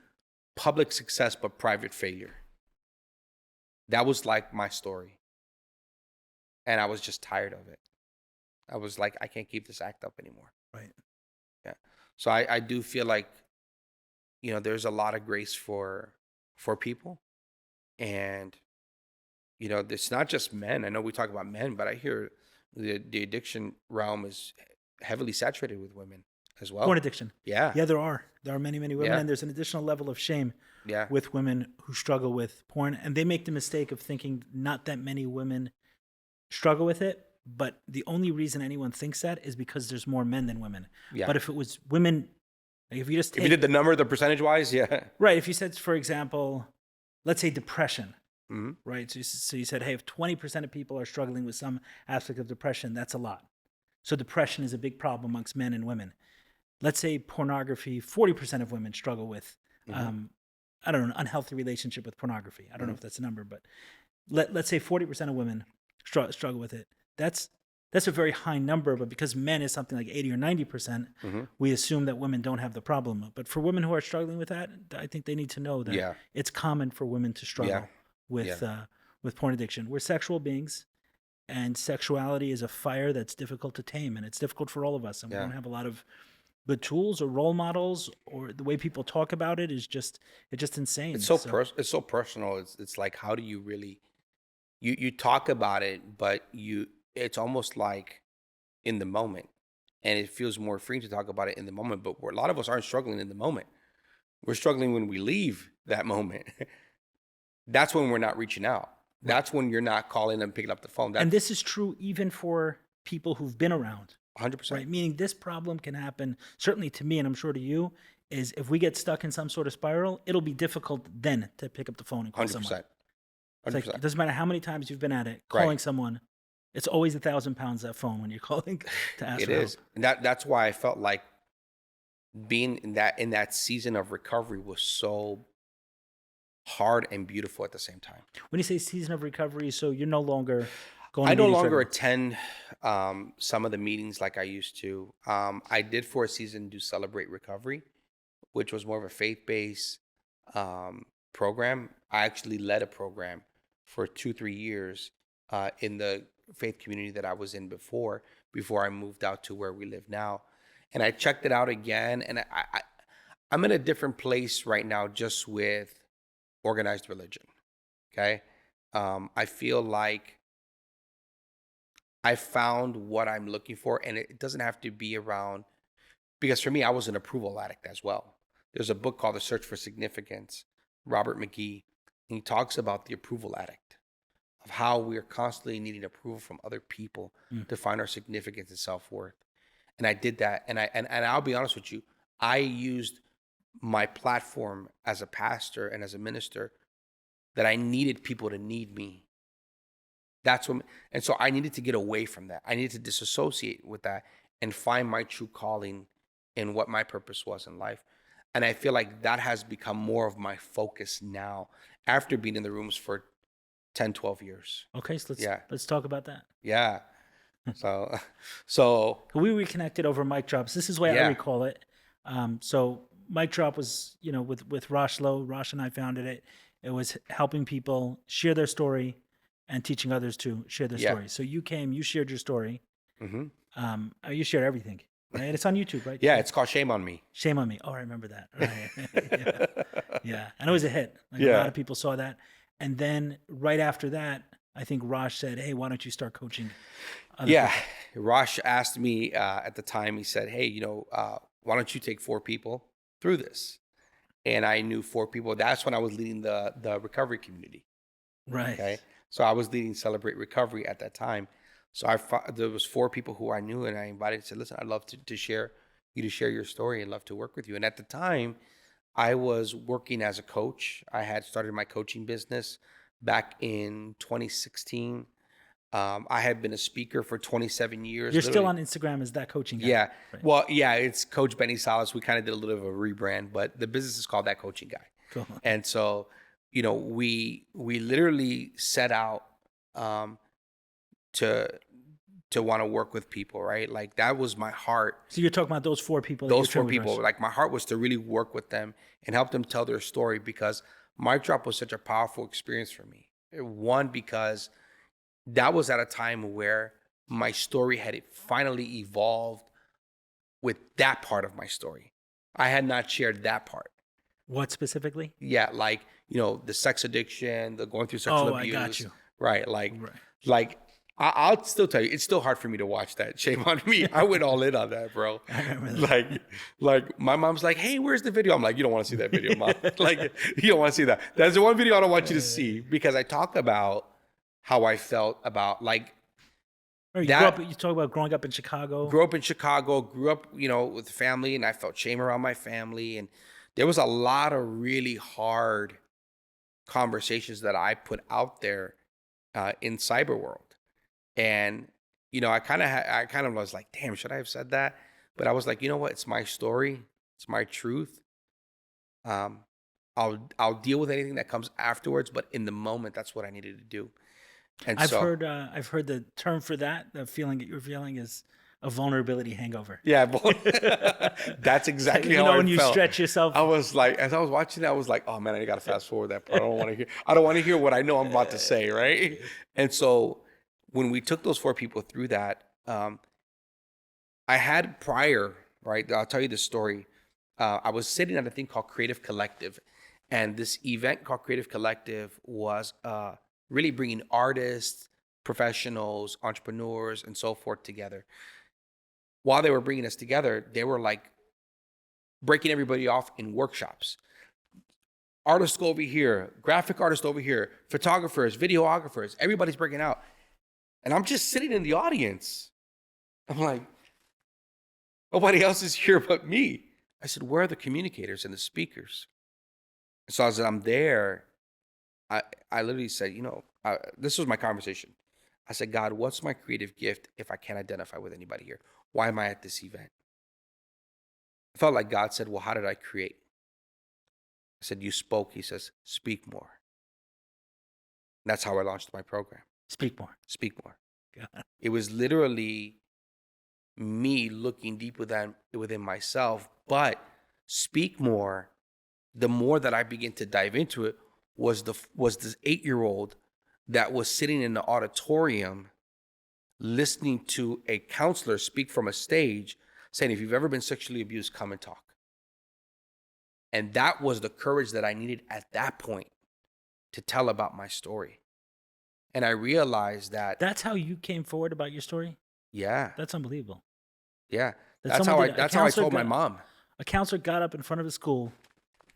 Speaker 2: public success but private failure. That was like my story. And I was just tired of it. I was like, I can't keep this act up anymore.
Speaker 1: Right.
Speaker 2: Yeah. So I do feel like, you know, there's a lot of grace for people. And, you know, it's not just men. I know we talk about men, but I hear the addiction realm is heavily saturated with women as well.
Speaker 1: Porn addiction.
Speaker 2: Yeah.
Speaker 1: Yeah, there are many women,
Speaker 2: Yeah.
Speaker 1: and there's an additional level of shame
Speaker 2: Yeah.
Speaker 1: with women who struggle with porn, and they make the mistake of thinking not that many women struggle with it, but the only reason anyone thinks that is because there's more men than women.
Speaker 2: Yeah.
Speaker 1: But if it was women, like if you just
Speaker 2: If you did the number, the percentage wise, yeah.
Speaker 1: right, if you said, for example, let's say depression,
Speaker 2: Mm-hmm.
Speaker 1: right? So you said, hey, if 20% of people are struggling with some aspect of depression, that's a lot. So depression is a big problem amongst men and women. Let's say pornography, 40% of women struggle with, I don't know, an unhealthy relationship with pornography. I don't know if that's a number, but let's say 40% of women struggle with it. That's a very high number, but because men is something like 80 or 90%, we assume that women don't have the problem. But for women who are struggling with that, I think they need to know that it's common for women to struggle with porn addiction. We're sexual beings, and sexuality is a fire that's difficult to tame, and it's difficult for all of us. And we don't have a lot of good tools or role models, or the way people talk about it is just insane.
Speaker 2: It's so personal. It's like, how do you really you talk about it, but it's almost like in the moment, and it feels more free to talk about it in the moment. But a lot of us aren't struggling in the moment. We're struggling when we leave that moment. That's when we're not reaching out. That's when you're not calling and picking up the phone.
Speaker 1: And this is true even for people who've been around.
Speaker 2: 100%.
Speaker 1: Right? Meaning this problem can happen, certainly to me, and I'm sure to you, is if we get stuck in some sort of spiral, it'll be difficult then to pick up the phone and call
Speaker 2: 100%.
Speaker 1: someone.
Speaker 2: 100%.
Speaker 1: It's like, it doesn't matter how many times you've been at it, calling someone, it's always 1,000 pounds, that phone, when you're calling to ask for help. It is.
Speaker 2: And that's why I felt like being in that season of recovery was so hard and beautiful at the same time.
Speaker 1: When you say season of recovery, so you're no longer going.
Speaker 2: I no longer attend some of the meetings like I used to. I did for a season do Celebrate Recovery, which was more of a faith-based program. I actually led a program for 2-3 years in the faith community that I was in before I moved out to where we live now. And I checked it out again, and I'm in a different place right now just with organized religion. Okay. I feel like I found what I'm looking for, and it doesn't have to be around, because for me, I was an approval addict as well. There's a book called The Search for Significance, Robert McGee, and he talks about the approval addict, of how we are constantly needing approval from other people to find our significance and self-worth. And I did that. And I'll be honest with you, I used my platform as a pastor and as a minister that I needed people to need me. And so I needed to get away from that. I needed to disassociate with that and find my true calling in what my purpose was in life. And I feel like that has become more of my focus now after being in the rooms for 10, 12 years.
Speaker 1: Okay, so let's talk about that.
Speaker 2: Yeah. So
Speaker 1: we reconnected over mic drops. This is the way I recall it. So mic drop was, with Rosh Lowe. Rosh and I founded it. It was helping people share their story, and teaching others to share their
Speaker 2: Yeah.
Speaker 1: stories. So you shared your story.
Speaker 2: Hmm.
Speaker 1: You shared everything, right? It's on YouTube, right?
Speaker 2: Yeah, it's called Shame on Me.
Speaker 1: Shame on Me. Oh, I remember that. Right. Yeah. Yeah. And it was a hit. Like a lot
Speaker 2: Yeah.
Speaker 1: of people saw that. And then right after that, I think Raj said, "Hey, why don't you start coaching other
Speaker 2: Yeah.
Speaker 1: people?"
Speaker 2: Rosh asked me at the time, he said, hey, why don't you take 4 people through this? And I knew 4 people. That's when I was leading the recovery community.
Speaker 1: Right.
Speaker 2: Okay. So I was leading Celebrate Recovery at that time. So there was 4 people who I knew, and I invited and said, listen, I'd love to share your story and love to work with you. And at the time, I was working as a coach. I had started my coaching business back in 2016. I had been a speaker for 27 years.
Speaker 1: You're still
Speaker 2: literally.
Speaker 1: on Instagram as that coaching guy.
Speaker 2: Yeah.
Speaker 1: Right.
Speaker 2: Well, yeah, it's Coach Benny Salas. We kind of did a little bit of a rebrand, but the business is called That Coaching Guy.
Speaker 1: Cool.
Speaker 2: And so, we literally set out to want to work with people, right? Like that was my heart.
Speaker 1: So you're talking about those 4 people.
Speaker 2: Those 4 people, like my heart was to really work with them and help them tell their story, because Mic Drop was such a powerful experience for me. One, because that was at a time where my story had finally evolved with that part of my story. I had not shared that part.
Speaker 1: What specifically?
Speaker 2: Yeah, like, the sex addiction, the going through sexual abuse.
Speaker 1: I got you.
Speaker 2: Right, like I'll still tell you, it's still hard for me to watch that. Shame on me. I went all in on that, bro.
Speaker 1: I remember that.
Speaker 2: Like my mom's like, hey, where's the video? I'm like, you don't want to see that video, Mom. Like, you don't want to see that. That's the one video I don't want you to see, because I talk about how I felt about
Speaker 1: you talk about growing up in Chicago.
Speaker 2: Grew up in Chicago, grew up, with family, and I felt shame around my family. And there was a lot of really hard conversations that I put out there in cyber world. And, I kind of was like, damn, should I have said that? But I was like, you know what? It's my story. It's my truth. I'll deal with anything that comes afterwards. But in the moment, that's what I needed to do. And
Speaker 1: I've heard the term for that. The feeling that you're feeling is a vulnerability hangover.
Speaker 2: Yeah, that's exactly how I
Speaker 1: when you
Speaker 2: felt.
Speaker 1: stretch yourself.
Speaker 2: I was like, as I was watching it, I was like, oh man, I got to fast forward that part. I don't want to hear what I know I'm about to say, right? And so when we took those 4 people through that, I had prior, right? I'll tell you the story. I was sitting at a thing called Creative Collective, and this event called Creative Collective was really bringing artists, professionals, entrepreneurs, and so forth together. While they were bringing us together, they were like breaking everybody off in workshops. Artists go over here, graphic artists over here, photographers, videographers, everybody's breaking out. And I'm just sitting in the audience. I'm like, nobody else is here but me. I said, where are the communicators and the speakers? So as I'm there, I literally said, this was my conversation. I said, God, what's my creative gift if I can't identify with anybody here? Why am I at this event? I felt like God said, well, how did I create? I said, you spoke. He says, speak more. And that's how I launched my program.
Speaker 1: Speak more.
Speaker 2: Speak more.
Speaker 1: God.
Speaker 2: It was literally me looking deep within myself. But speak more, the more that I begin to dive into it, was this 8-year-old that was sitting in the auditorium listening to a counselor speak from a stage saying, if you've ever been sexually abused, come and talk. And that was the courage that I needed at that point to tell about my story. And I realized that
Speaker 1: That's how you came forward about your story?
Speaker 2: Yeah.
Speaker 1: That's unbelievable.
Speaker 2: Yeah. That's how I told my mom.
Speaker 1: A counselor got up in front of a school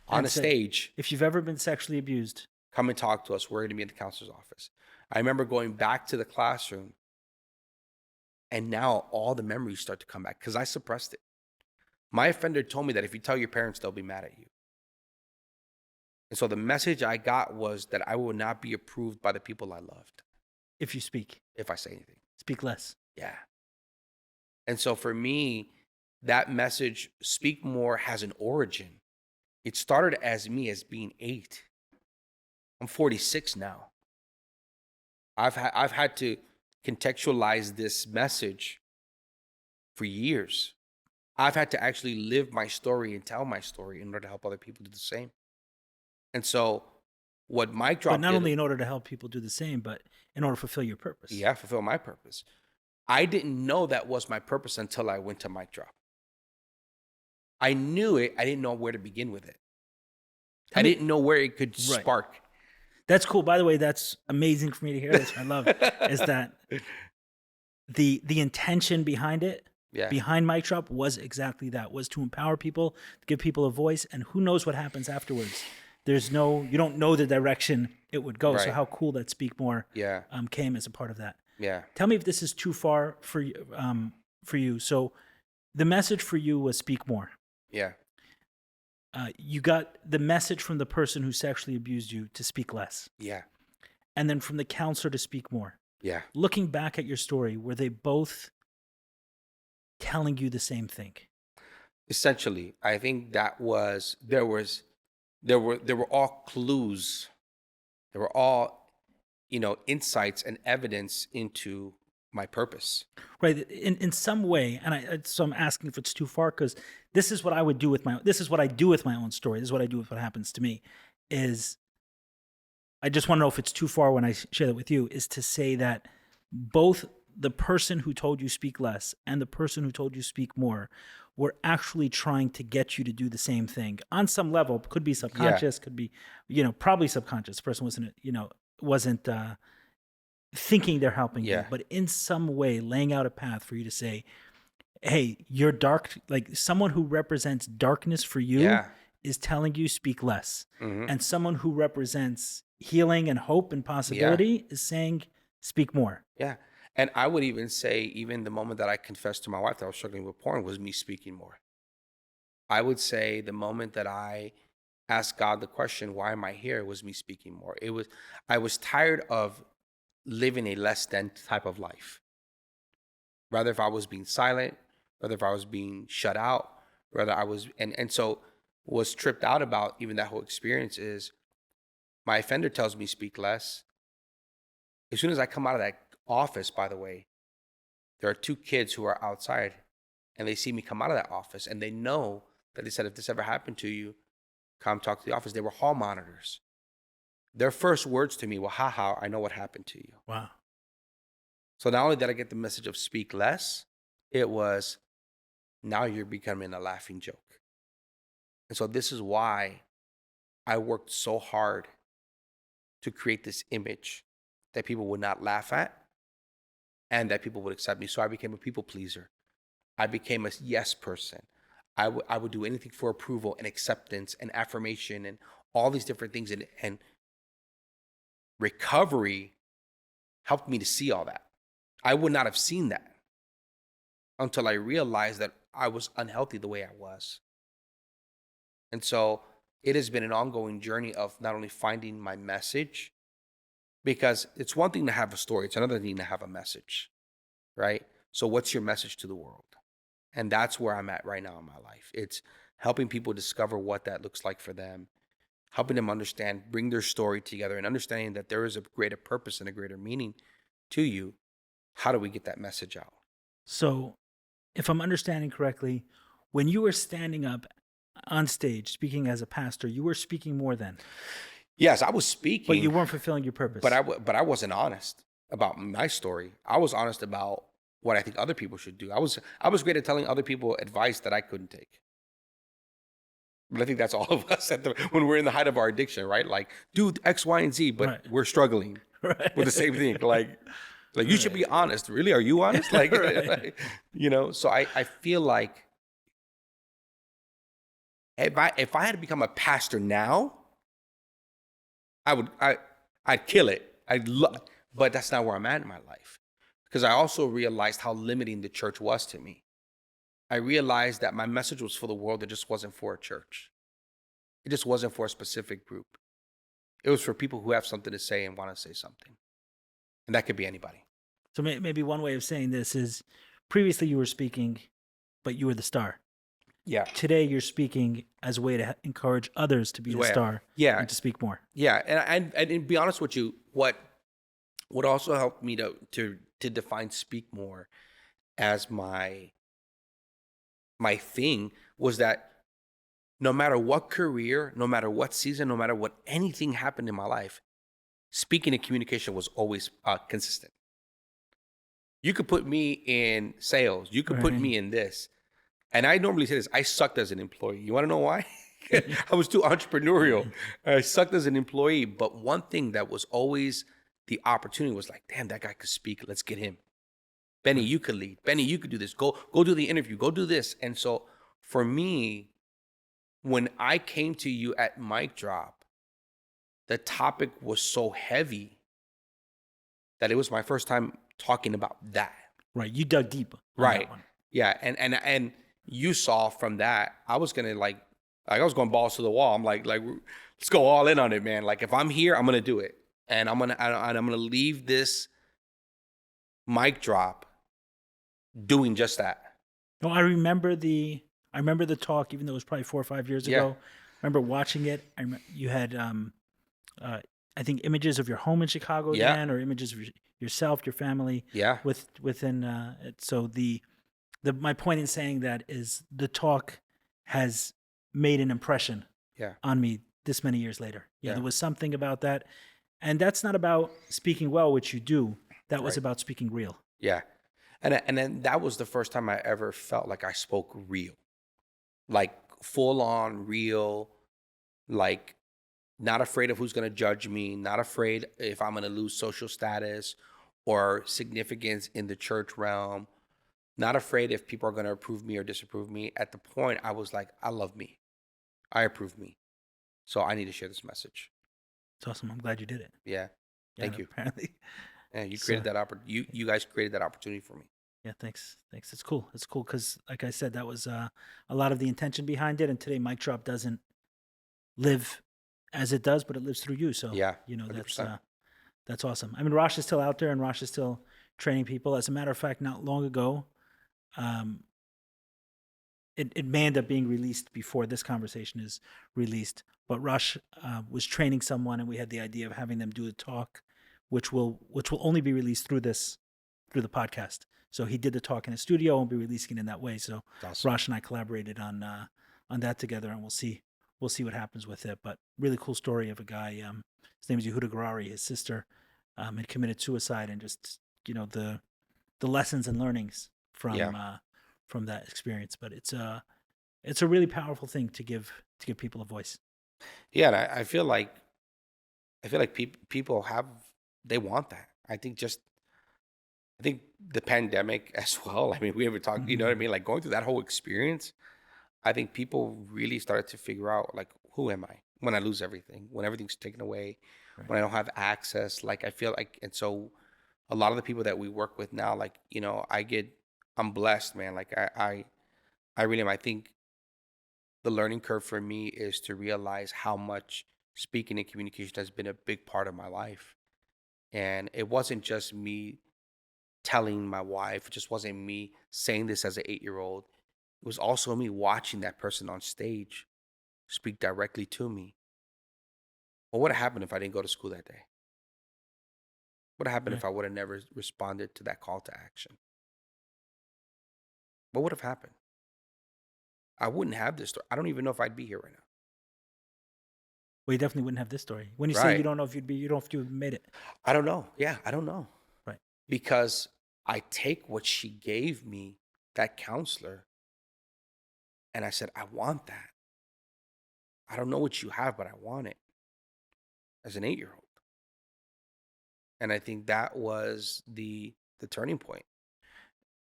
Speaker 2: on a stage.
Speaker 1: If you've ever been sexually abused,
Speaker 2: come and talk to us. We're going to be in the counselor's office. I remember going back to the classroom, and now all the memories start to come back because I suppressed it. My offender told me that if you tell your parents, they'll be mad at you. And so the message I got was that I will not be approved by the people I loved.
Speaker 1: If you speak.
Speaker 2: If I say anything.
Speaker 1: Speak less.
Speaker 2: Yeah. And so for me, that message, speak more, has an origin. It started as me as being 8. I'm 46 now. I've had to contextualize this message for years. I've had to actually live my story and tell my story in order to help other people do the same. And so what mic
Speaker 1: But
Speaker 2: drop
Speaker 1: not
Speaker 2: did,
Speaker 1: only in order to help people do the same, but in order to fulfill your purpose.
Speaker 2: yeah, fulfill my purpose. I didn't know that was my purpose until I went to mic drop. I knew it. I didn't know where to begin with it. I didn't know where it could spark.
Speaker 1: That's cool. By the way, that's amazing for me to hear. That's what I love is that the intention behind it, behind mic drop, was exactly that, was to empower people, to give people a voice, and who knows what happens afterwards. You don't know the direction it would go. Right. So how cool that Speak More came as a part of that.
Speaker 2: Yeah.
Speaker 1: Tell me if this is too far for you. So the message for you was Speak More.
Speaker 2: Yeah.
Speaker 1: You got the message from the person who sexually abused you to speak less.
Speaker 2: Yeah.
Speaker 1: And then from the counselor to speak more.
Speaker 2: Yeah.
Speaker 1: Looking back at your story, were they both telling you the same thing?
Speaker 2: Essentially, I think that was there were all clues. There were all, insights and evidence into my purpose.
Speaker 1: Right. In some way, and so I'm asking if it's too far, because this is what I would do this is what I do with my own story. This is what I do with what happens to me. Is I just want to know if it's too far when I share that with you, is to say that both the person who told you speak less and the person who told you speak more were actually trying to get you to do the same thing on some level. Could be subconscious, could be, probably subconscious. The person wasn't thinking they're helping you, but in some way laying out a path for you to say, hey, you're dark, like someone who represents darkness for you is telling you speak less. Mm-hmm. And someone who represents healing and hope and possibility is saying speak more.
Speaker 2: Yeah. And I would even say, even the moment that I confessed to my wife that I was struggling with porn was me speaking more. I would say the moment that I asked God the question, why am I here, was me speaking more. I was tired of living a less than type of life. Rather if I was being silent, whether if I was being shut out, whether I was, and so was tripped out about even that whole experience is my offender tells me speak less. As soon as I come out of that office, by the way, there are two kids who are outside and they see me come out of that office and they know that they said, if this ever happened to you, come talk to the office. They were hall monitors. Their first words to me were, haha, I know what happened to you.
Speaker 1: Wow.
Speaker 2: So not only did I get the message of speak less, it was, now you're becoming a laughing joke. And so this is why I worked so hard to create this image that people would not laugh at and that people would accept me. So I became a people pleaser. I became a yes person. I would do anything for approval and acceptance and affirmation and all these different things. And recovery helped me to see all that. I would not have seen that until I realized that I was unhealthy the way I was. And so it has been an ongoing journey of not only finding my message, because it's one thing to have a story, it's another thing to have a message, right? So what's your message to the world? And that's where I'm at right now in my life. It's helping people discover what that looks like for them, helping them understand, bring their story together, and understanding that there is a greater purpose and a greater meaning to you. How do we get that message out?
Speaker 1: So if I'm understanding correctly, when you were standing up on stage speaking as a pastor, you were speaking more then.
Speaker 2: Yes, I was speaking.
Speaker 1: But you weren't fulfilling your purpose.
Speaker 2: But I wasn't honest about my story. I was honest about what I think other people should do. I was great at telling other people advice that I couldn't take. But I think that's all of us when we're in the height of our addiction, right? Like, do X, Y, and Z, but we're struggling with the same thing. Like you should be honest. Really? Are you honest? Like, so I feel like if I had to become a pastor now, I'd kill it. But that's not where I'm at in my life. Because I also realized how limiting the church was to me. I realized that my message was for the world. It just wasn't for a church. It just wasn't for a specific group. It was for people who have something to say and want to say something. And that could be anybody.
Speaker 1: So maybe one way of saying this is, previously you were speaking, but you were the star.
Speaker 2: Yeah.
Speaker 1: Today you're speaking as a way to encourage others to be the star.
Speaker 2: Yeah.
Speaker 1: And to speak more.
Speaker 2: Yeah. And to be honest with you, what also helped me to define speak more as my thing was that no matter what career, no matter what season, no matter what anything happened in my life, speaking and communication was always consistent. You could put me in sales. You could put
Speaker 1: Right.
Speaker 2: me in this. And I normally say this, I sucked as an employee. You want to know why? I was too entrepreneurial. I sucked as an employee. But one thing that was always the opportunity was like, damn, that guy could speak. Let's get him. Benny, you could lead. Benny, you could do this. Go do the interview. Go do this. And so for me, when I came to you at Mic Drop, the topic was so heavy that it was my first time talking about that.
Speaker 1: Right. You dug deep on
Speaker 2: Right.
Speaker 1: that one.
Speaker 2: Yeah. And you saw from that, I was gonna like I was going balls to the wall. I'm like let's go all in on it, man. Like if I'm here, I'm gonna do it, and I'm gonna leave this Mic Drop doing just that.
Speaker 1: No, I remember the talk, even though it was probably 4 or 5 years ago. I remember watching it. You had I think images of your home in Chicago,
Speaker 2: Yeah.
Speaker 1: Dan, or images of yourself, your family.
Speaker 2: Yeah.
Speaker 1: Within it. So the my point in saying that is the talk has made an impression
Speaker 2: Yeah.
Speaker 1: on me this many years later. Yeah,
Speaker 2: Yeah.
Speaker 1: there was something about that, and that's not about speaking well, which you do. That was
Speaker 2: Right.
Speaker 1: about speaking real.
Speaker 2: Yeah. And then that was the first time I ever felt like I spoke real. Like full on real, like not afraid of who's going to judge me, not afraid if I'm going to lose social status or significance in the church realm, not afraid if people are going to approve me or disapprove me. At the point, I was like, I love me. I approve me. So I need to share this message.
Speaker 1: It's awesome. I'm glad you did it.
Speaker 2: Yeah. Thank you.
Speaker 1: Apparently.
Speaker 2: Yeah, you
Speaker 1: So-
Speaker 2: created that opportunity. You guys created that opportunity for me.
Speaker 1: Yeah, thanks. It's cool. It's cool because, like I said, that was a lot of the intention behind it. And today, Mic Drop doesn't live as it does, but it lives through you. So
Speaker 2: Yeah,
Speaker 1: you know
Speaker 2: 100%.
Speaker 1: that's awesome. I mean, Rosh is still out there, and Rosh is still training people. As a matter of fact, not long ago, it may end up being released before this conversation is released. But Rosh was training someone, and we had the idea of having them do a talk, which will only be released through the podcast. So he did the talk in his studio and be releasing it in that way. So
Speaker 2: Awesome.
Speaker 1: Rosh and I collaborated on that together, and we'll see what happens with it. But really cool story of a guy. His name is Yehuda Garari. His sister had committed suicide, and just the lessons and learnings from that experience. But it's a really powerful thing to give people a voice.
Speaker 2: Yeah, and I feel like people they want that. I think the pandemic as well. I mean, we ever talked, you know what I mean? Like going through that whole experience, I think people really started to figure out like, who am I when I lose everything, when everything's taken away, when I don't have access? Like I feel like, and so a lot of the people that we work with now, like, I'm blessed, man. Like I really am. I think the learning curve for me is to realize how much speaking and communication has been a big part of my life. And it wasn't just me telling my wife, it just wasn't me saying this as an 8-year-old. It was also me watching that person on stage speak directly to me. What would have happened if I didn't go to school that day? What would have happened if I would have never responded to that call to action? What would have happened? I wouldn't have this story. I don't even know if I'd be here right now.
Speaker 1: Well, you definitely wouldn't have this story. When you say
Speaker 2: Right.
Speaker 1: you don't know if you'd have made it.
Speaker 2: I don't know. Yeah, I don't know.
Speaker 1: Right.
Speaker 2: Because I take what she gave me, that counselor, and I said, I want that. I don't know what you have, but I want it as an 8-year-old. And I think that was the turning point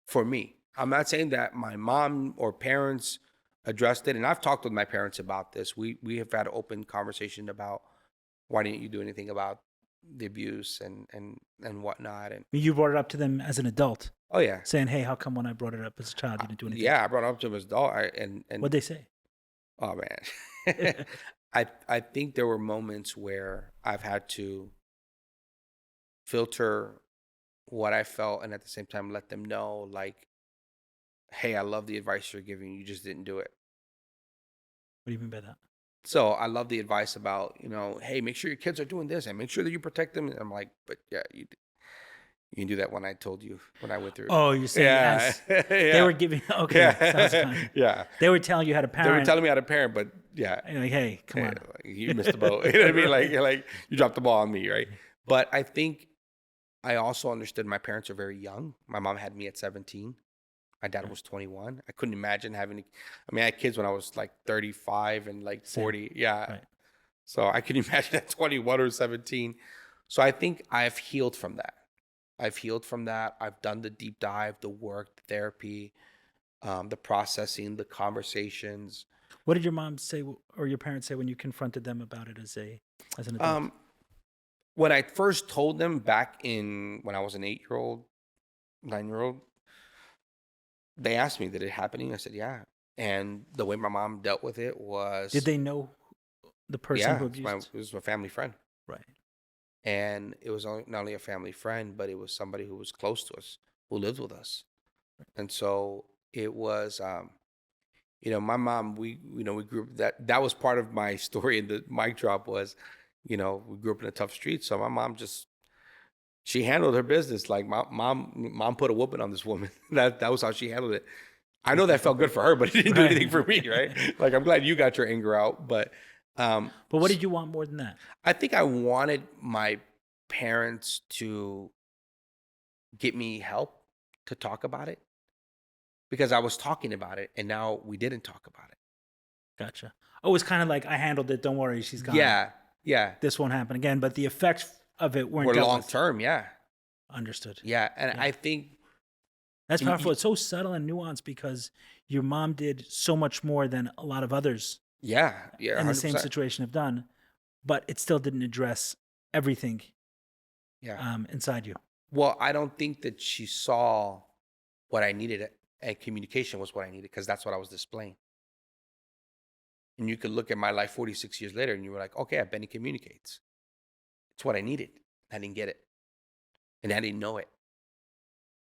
Speaker 2: for me. I'm not saying that my mom or parents addressed it, and I've talked with my parents about this. We have had an open conversation about why didn't you do anything about the abuse and whatnot. And
Speaker 1: You brought it up to them as an adult,
Speaker 2: oh yeah,
Speaker 1: saying, "Hey, how come when I brought it up as a child, you didn't do anything?"
Speaker 2: yeah, I brought it up to him as adult, and
Speaker 1: What'd they say?
Speaker 2: oh man, I think there were moments where I've had to filter what I felt, and at the same time let them know, like, hey, I love the advice you're giving. You just didn't do it.
Speaker 1: What do you mean by that?
Speaker 2: So I love the advice about, hey, make sure your kids are doing this and make sure that you protect them. And I'm like, but yeah, You can do that when I told you when I went through.
Speaker 1: Oh, you're saying yes.
Speaker 2: Yeah.
Speaker 1: They were giving, okay,
Speaker 2: Yeah.
Speaker 1: sounds kind.
Speaker 2: Yeah.
Speaker 1: They were telling you how to
Speaker 2: They were
Speaker 1: parent.
Speaker 2: telling me how to parent, but yeah.
Speaker 1: And you're like, hey, come on.
Speaker 2: Like, you missed the boat. You know what I mean? Like, you're like, you dropped the ball on me, right? But I think I also understood my parents are very young. My mom had me at 17. My dad was 21. I couldn't imagine having, I had kids when I was like 35 and like 40. Yeah.
Speaker 1: Right.
Speaker 2: So I couldn't imagine at 21 or 17. So I think I've healed from that. I've done the deep dive, the work, the therapy, the processing, the conversations.
Speaker 1: What did your mom say or your parents say when you confronted them about it as an adult?
Speaker 2: When I first told them back when I was an 8-year-old, 9-year-old, they asked me, did it happening? I said, yeah. And the way my mom dealt with it was...
Speaker 1: Did they know the person who abused?
Speaker 2: It was a family friend.
Speaker 1: Right.
Speaker 2: And it was not only a family friend, but it was somebody who was close to us, who lived with us. And so it was, my mom, we grew up, that was part of my story. And the mic drop was, we grew up in a tough street. So my mom she handled her business. Like mom put a whooping on this woman. That was how she handled it. I know that felt good for her, but it didn't do anything for me, right? Like, I'm glad you got your anger out, but
Speaker 1: what did you want more than that?
Speaker 2: I think I wanted my parents to get me help to talk about it, because I was talking about it and now we didn't talk about it.
Speaker 1: Gotcha. Oh, it was kind of like, I handled it. Don't worry, she's gone.
Speaker 2: Yeah. Yeah.
Speaker 1: This won't happen again. But the effects of it weren't
Speaker 2: We're
Speaker 1: dealt
Speaker 2: long
Speaker 1: with.
Speaker 2: term. Yeah.
Speaker 1: Understood.
Speaker 2: Yeah. And I think
Speaker 1: that's powerful. It's so subtle and nuanced because your mom did so much more than a lot of others.
Speaker 2: Yeah. Yeah.
Speaker 1: In
Speaker 2: 100%.
Speaker 1: the same situation have done, but it still didn't address everything.
Speaker 2: Yeah.
Speaker 1: Inside you.
Speaker 2: Well, I don't think that she saw what I needed, and communication was what I needed, because that's what I was displaying. And you could look at my life 46 years later and you were like, okay, Benny communicates. It's what I needed. I didn't get it. And I didn't know it.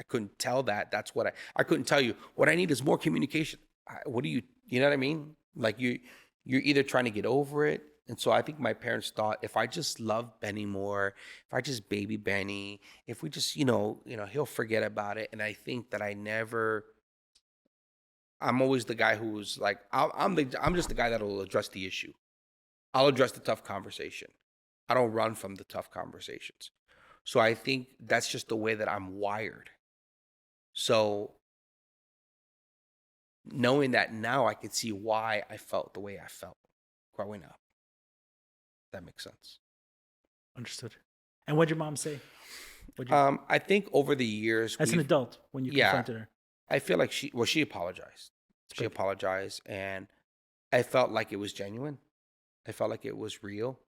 Speaker 2: I couldn't tell that. That's what I couldn't tell you. What I need is more communication. What do you know what I mean? Like you're either trying to get over it. And so I think my parents thought, if I just love Benny more, if I just baby Benny, if we just, he'll forget about it. And I think that I'm always the guy who's like, I'm just the guy that'll address the issue. I'll address the tough conversation. I don't run from the tough conversations. So I think that's just the way that I'm wired. So knowing that now, I could see why I felt the way I felt growing up. That makes sense.
Speaker 1: Understood. And what'd your mom say?
Speaker 2: I think over the years,
Speaker 1: as an adult, when you confronted her,
Speaker 2: I feel like she apologized. She apologized, and I felt like it was genuine. I felt like it was real.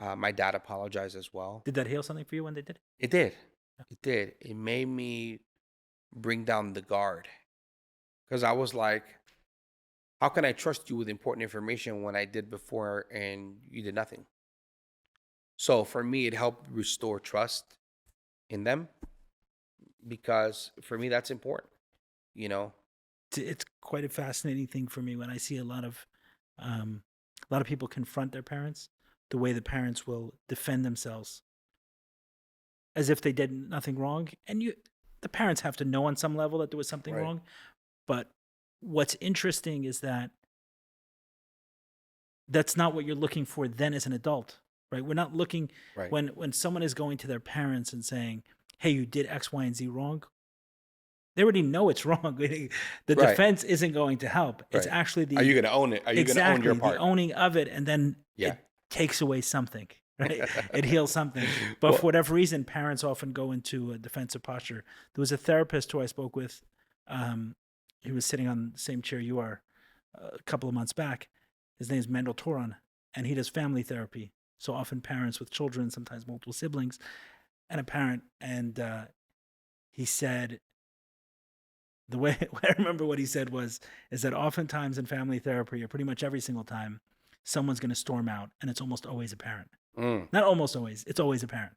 Speaker 2: My dad apologized as well.
Speaker 1: Did that heal something for you when they did?
Speaker 2: It did. Yeah. It did. It made me bring down the guard, because I was like, how can I trust you with important information when I did before and you did nothing? So for me, it helped restore trust in them, because for me, that's important,
Speaker 1: It's quite a fascinating thing for me when I see a lot of people confront their parents, the way the parents will defend themselves as if they did nothing wrong. And the parents have to know on some level that there was something wrong. But what's interesting is that that's not what you're looking for then as an adult, right? We're not looking when someone is going to their parents and saying, hey, you did X, Y, and Z wrong. They already know it's wrong. The defense isn't going to help. It's actually
Speaker 2: are you going to own it? Are you going to own your part?
Speaker 1: The owning of it, and then it takes away something, right? It heals something. But for whatever reason, parents often go into a defensive posture. There was a therapist who I spoke with. He was sitting on the same chair you are a couple of months back. His name is Mendel Toron, and he does family therapy. So often parents with children, sometimes multiple siblings, and a parent. And he said, the way I remember what he said is that oftentimes in family therapy, or pretty much every single time, someone's going to storm out, and it's almost always a parent. Not almost always; it's always a parent.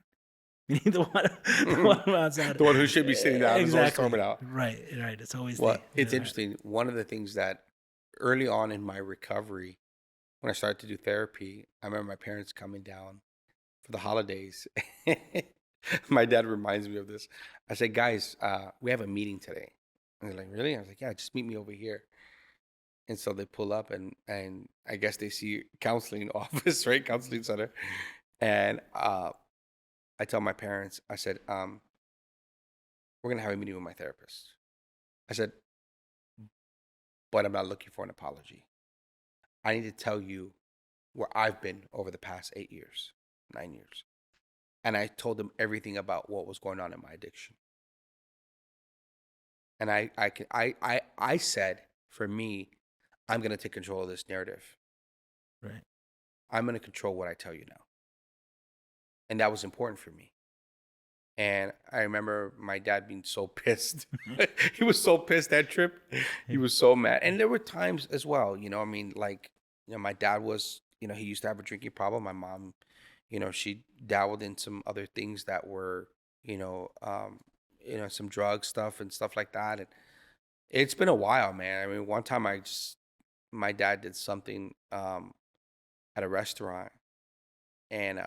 Speaker 1: Meaning the one outside,
Speaker 2: the one who should be sitting down is always storming out.
Speaker 1: Right. It's always.
Speaker 2: It's interesting. One of the things that early on in my recovery, when I started to do therapy, I remember my parents coming down for the holidays. My dad reminds me of this. I said, guys, we have a meeting today. And they're like, really? I was like, yeah, just meet me over here. And so they pull up and I guess they see counseling office, right? Counseling center. And I tell my parents, I said, we're gonna have a meeting with my therapist. I said, but I'm not looking for an apology. I need to tell you where I've been over the past 8 years, 9 years. And I told them everything about what was going on in my addiction. And I said, for me, I'm gonna take control of this narrative.
Speaker 1: Right.
Speaker 2: I'm gonna control what I tell you now. And that was important for me. And I remember my dad being so pissed. He was so pissed that trip. He was so mad. And there were times as well, I mean, like, my dad was, he used to have a drinking problem. My mom, she dabbled in some other things that were, some drug stuff and stuff like that. And it's been a while, man. I mean, one time my dad did something at a restaurant, and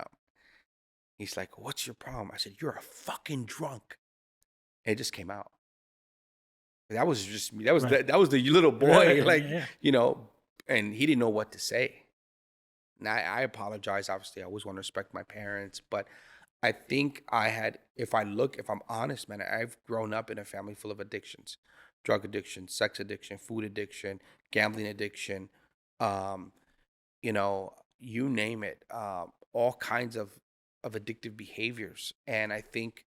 Speaker 2: he's like, "What's your problem?" I said, "You're a fucking drunk." And it just came out. That was just me. That was
Speaker 1: Right.
Speaker 2: that was the little boy,
Speaker 1: Right, yeah.
Speaker 2: and he didn't know what to say. And I apologize. Obviously, I always want to respect my parents, but I think if I'm honest, man, I've grown up in a family full of addictions: drug addiction, sex addiction, food addiction, gambling addiction, um, you name it, all kinds of addictive behaviors. And I think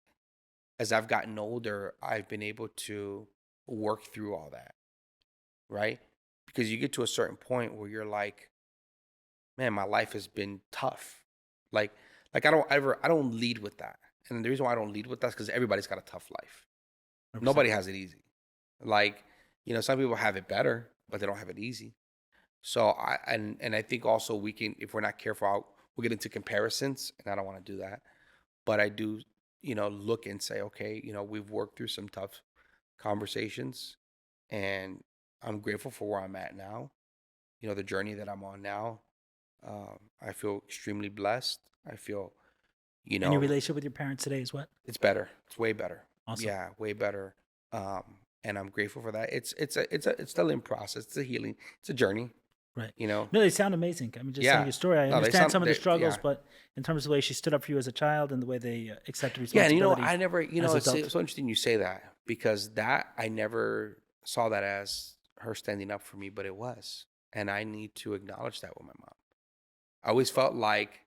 Speaker 2: as I've gotten older, I've been able to work through all that, right? Because you get to a certain point where you're like, man, my life has been tough. Like, I don't lead with that. And the reason why I don't lead with that is because everybody's got a tough life.
Speaker 1: 100%.
Speaker 2: Nobody has it easy. Like, some people have it better, but they don't have it easy. So I think also we can, if we're not careful, we'll get into comparisons, and I don't want to do that. But I do, look and say, okay, we've worked through some tough conversations, and I'm grateful for where I'm at now. The journey that I'm on now. I feel extremely blessed. I feel,
Speaker 1: And your relationship with your parents today is what?
Speaker 2: it's better. It's way better.
Speaker 1: Awesome.
Speaker 2: Yeah, way better. Um, and I'm grateful for that. It's still in process. It's a healing. It's a journey.
Speaker 1: Right.
Speaker 2: You know.
Speaker 1: No, they sound amazing. I mean, just saying
Speaker 2: Yeah.
Speaker 1: your story, I
Speaker 2: No, they
Speaker 1: understand
Speaker 2: sound.
Speaker 1: some of the
Speaker 2: They,
Speaker 1: struggles,
Speaker 2: yeah.
Speaker 1: but in terms of the way she stood up for you as a child and the way they accepted
Speaker 2: Yeah, and
Speaker 1: responsibility.
Speaker 2: I never,
Speaker 1: as
Speaker 2: it's
Speaker 1: adults.
Speaker 2: so interesting you say that, because that I never saw that as her standing up for me, but it was. And I need to acknowledge that with my mom. I always felt like,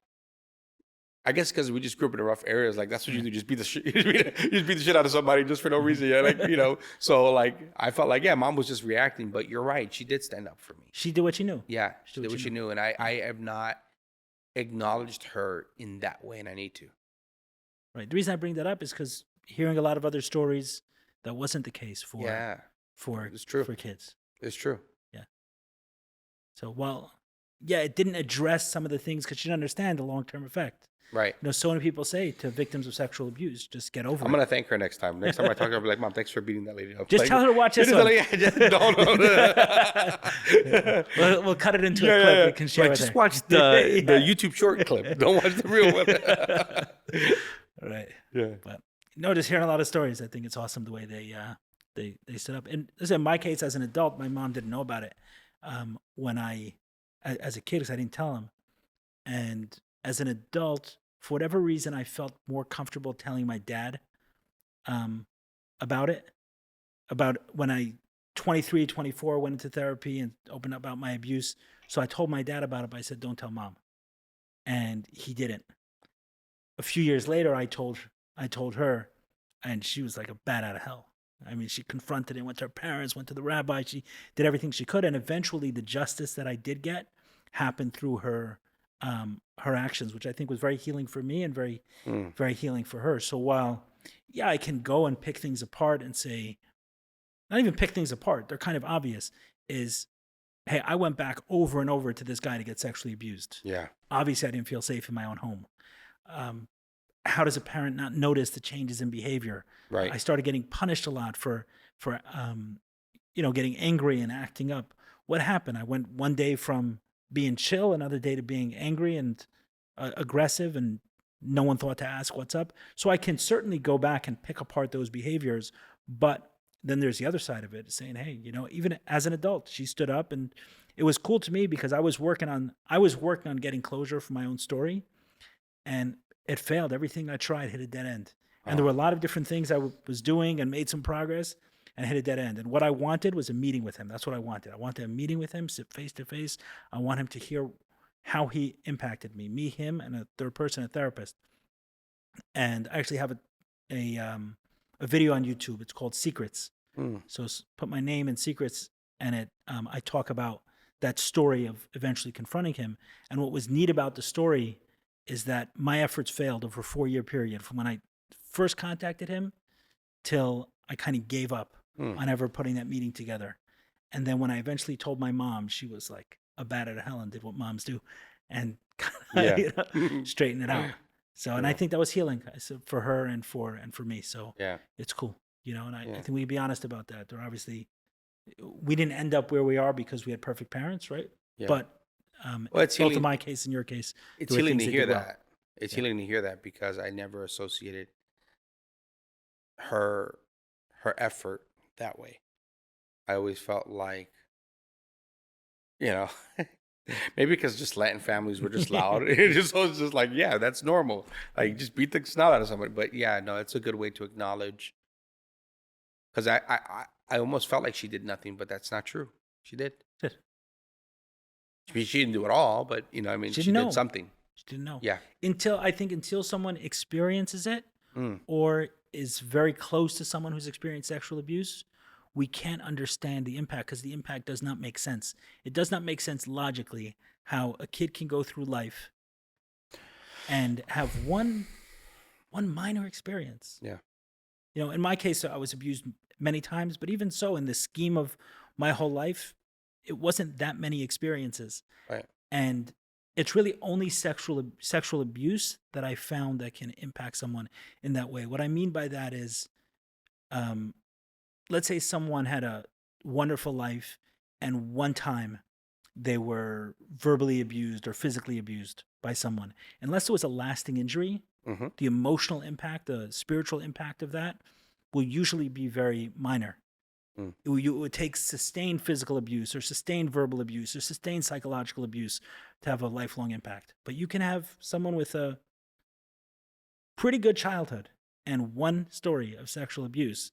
Speaker 2: I guess because we just grew up in rough areas, like that's what you do, just beat the shit, you just beat the shit out of somebody just for no reason. Yeah, like, so like I felt like, yeah, mom was just reacting, but you're right, she did stand up for me.
Speaker 1: She did what she knew.
Speaker 2: Yeah, she did what she knew, and I have not acknowledged her in that way, and I need to.
Speaker 1: Right. The reason I bring that up is because hearing a lot of other stories, that wasn't the case for
Speaker 2: It's true.
Speaker 1: for kids.
Speaker 2: It's true.
Speaker 1: Yeah. So it didn't address some of the things because she didn't understand the long-term effect.
Speaker 2: Right.
Speaker 1: So many people say to victims of sexual abuse, just get over it.
Speaker 2: I'm gonna thank her next time. Next time I talk to her, I'll be like, "Mom, thanks for beating that lady up."
Speaker 1: Just
Speaker 2: like,
Speaker 1: tell her to watch this one.
Speaker 2: No.
Speaker 1: We'll cut it into a clip we can share
Speaker 2: Like,
Speaker 1: with
Speaker 2: just
Speaker 1: her.
Speaker 2: watch the YouTube short clip. Don't watch the real one.
Speaker 1: Right.
Speaker 2: Yeah.
Speaker 1: But just hearing a lot of stories, I think it's awesome the way they stood up. And listen, in my case, as an adult, my mom didn't know about it when as a kid, because I didn't tell him. And as an adult, for whatever reason, I felt more comfortable telling my dad about it. About when I, 23, 24, went into therapy and opened up about my abuse. So I told my dad about it, but I said, don't tell mom. And he didn't. A few years later, I told her, and she was like a bat out of hell. I mean, she confronted it, went to her parents, went to the rabbi. She did everything she could. And eventually the justice that I did get happened through her actions, which I think was very healing for me and very, very healing for her. So while, I can go and pick things apart and say, not even pick things apart, they're kind of obvious, is, hey, I went back over and over to this guy to get sexually abused.
Speaker 2: Yeah.
Speaker 1: Obviously, I didn't feel safe in my own home. How does a parent not notice the changes in behavior?
Speaker 2: Right.
Speaker 1: I started getting punished a lot for getting angry and acting up. What happened? I went one day from being chill, another day to being angry and aggressive, and no one thought to ask what's up. So I can certainly go back and pick apart those behaviors. But then there's the other side of it, saying, hey, even as an adult, she stood up, and it was cool to me because I was working on getting closure for my own story, and it failed. Everything I tried hit a dead end. And there were a lot of different things I was doing and made some progress and hit a dead end. And what I wanted was a meeting with him. That's what I wanted. I wanted a meeting with him, sit face to face. I want him to hear how he impacted me, him, and a third person, a therapist. And I actually have a video on YouTube. It's called Secrets. So put my name in Secrets, and I talk about that story of eventually confronting him. And what was neat about the story is that my efforts failed over a 4-year period from when I first contacted him till I kind of gave up on ever putting that meeting together. And then when I eventually told my mom, she was like a bat out of hell and did what moms do and straightened it out. So, and I think that was healing for her and for me. So it's cool, and I think we can be honest about that. There obviously, we didn't end up where we are because we had perfect parents, right? Yeah. But it's both in my case and your case.
Speaker 2: It's healing to hear that. Well. It's healing to hear that because I never associated her effort that way. I always felt like, maybe because just Latin families were just loud. It just was just like, yeah, that's normal. Like, just beat the snot out of somebody. But yeah, no, it's a good way to acknowledge. Because I almost felt like she did nothing, but that's not true. She did. She didn't do it all, but she did something.
Speaker 1: She didn't know.
Speaker 2: Yeah.
Speaker 1: Until someone experiences it or is very close to someone who's experienced sexual abuse, we can't understand the impact because the impact does not make sense. It does not make sense logically how a kid can go through life and have one minor experience.
Speaker 2: Yeah.
Speaker 1: In my case, I was abused many times, but even so, in the scheme of my whole life, it wasn't that many experiences.
Speaker 2: Right.
Speaker 1: And it's really only sexual abuse that I found that can impact someone in that way. What I mean by that is, let's say someone had a wonderful life and one time they were verbally abused or physically abused by someone. Unless it was a lasting injury, the emotional impact, the spiritual impact of that will usually be very minor. It would take sustained physical abuse or sustained verbal abuse or sustained psychological abuse to have a lifelong impact. But you can have someone with a pretty good childhood and one story of sexual abuse,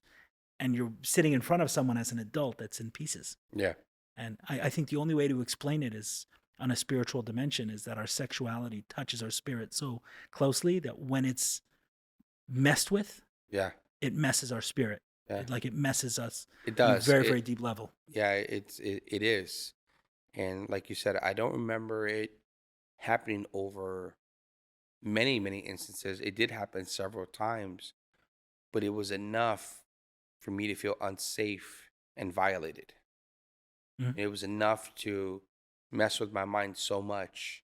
Speaker 1: and you're sitting in front of someone as an adult that's in pieces.
Speaker 2: Yeah.
Speaker 1: And I think the only way to explain it is on a spiritual dimension, is that our sexuality touches our spirit so closely that when it's messed with, it messes our spirit. Yeah. It messes us.
Speaker 2: It does.
Speaker 1: On a very, very deep level.
Speaker 2: Yeah, it is. And like you said, I don't remember it happening over many, many instances. It did happen several times, but it was enough for me to feel unsafe and violated. It was enough to mess with my mind so much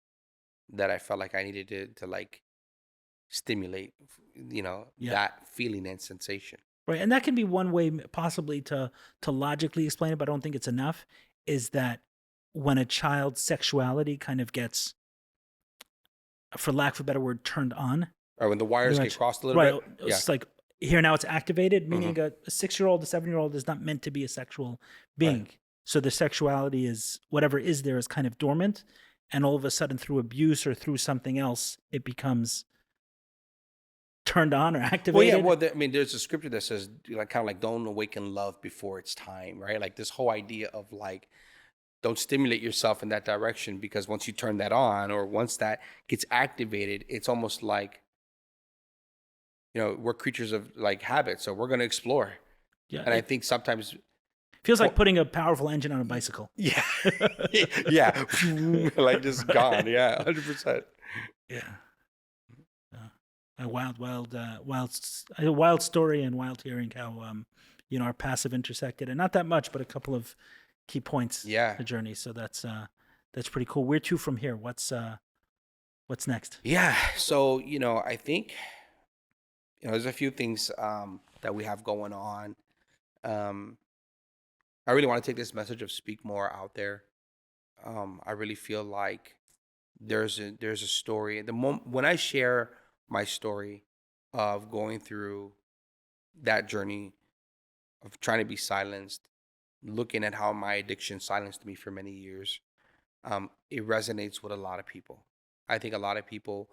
Speaker 2: that I felt like I needed to like stimulate, that feeling and sensation.
Speaker 1: Right. And that can be one way possibly to logically explain it, but I don't think it's enough, is that when a child's sexuality kind of gets, for lack of a better word, turned on.
Speaker 2: Or when the wires get crossed a little bit.
Speaker 1: Right. It's like, here now it's activated, meaning a 6-year-old, a 7-year-old is not meant to be a sexual being. Right. So the sexuality is, whatever is there is kind of dormant. And all of a sudden through abuse or through something else, it becomes turned on or activated.
Speaker 2: Well, there's a scripture that says, kind of like, don't awaken love before it's time, right? Like this whole idea of like, don't stimulate yourself in that direction, because once you turn that on or once that gets activated, it's almost like, we're creatures of like habit, so we're going to explore. Yeah. And I think sometimes
Speaker 1: feels like putting a powerful engine on a bicycle.
Speaker 2: Yeah. Yeah. Like just gone. Yeah. 100%.
Speaker 1: Yeah. A wild story, and wild hearing how, our passive intersected, and not that much, but a couple of key points.
Speaker 2: Yeah.
Speaker 1: The journey. So that's pretty cool. Where to from here? What's next?
Speaker 2: Yeah. So, I think, there's a few things, that we have going on. I really want to take this message of speak more out there. I really feel like there's a story. When I share my story of going through that journey of trying to be silenced, looking at how my addiction silenced me for many years, it resonates with a lot of people. I think a lot of people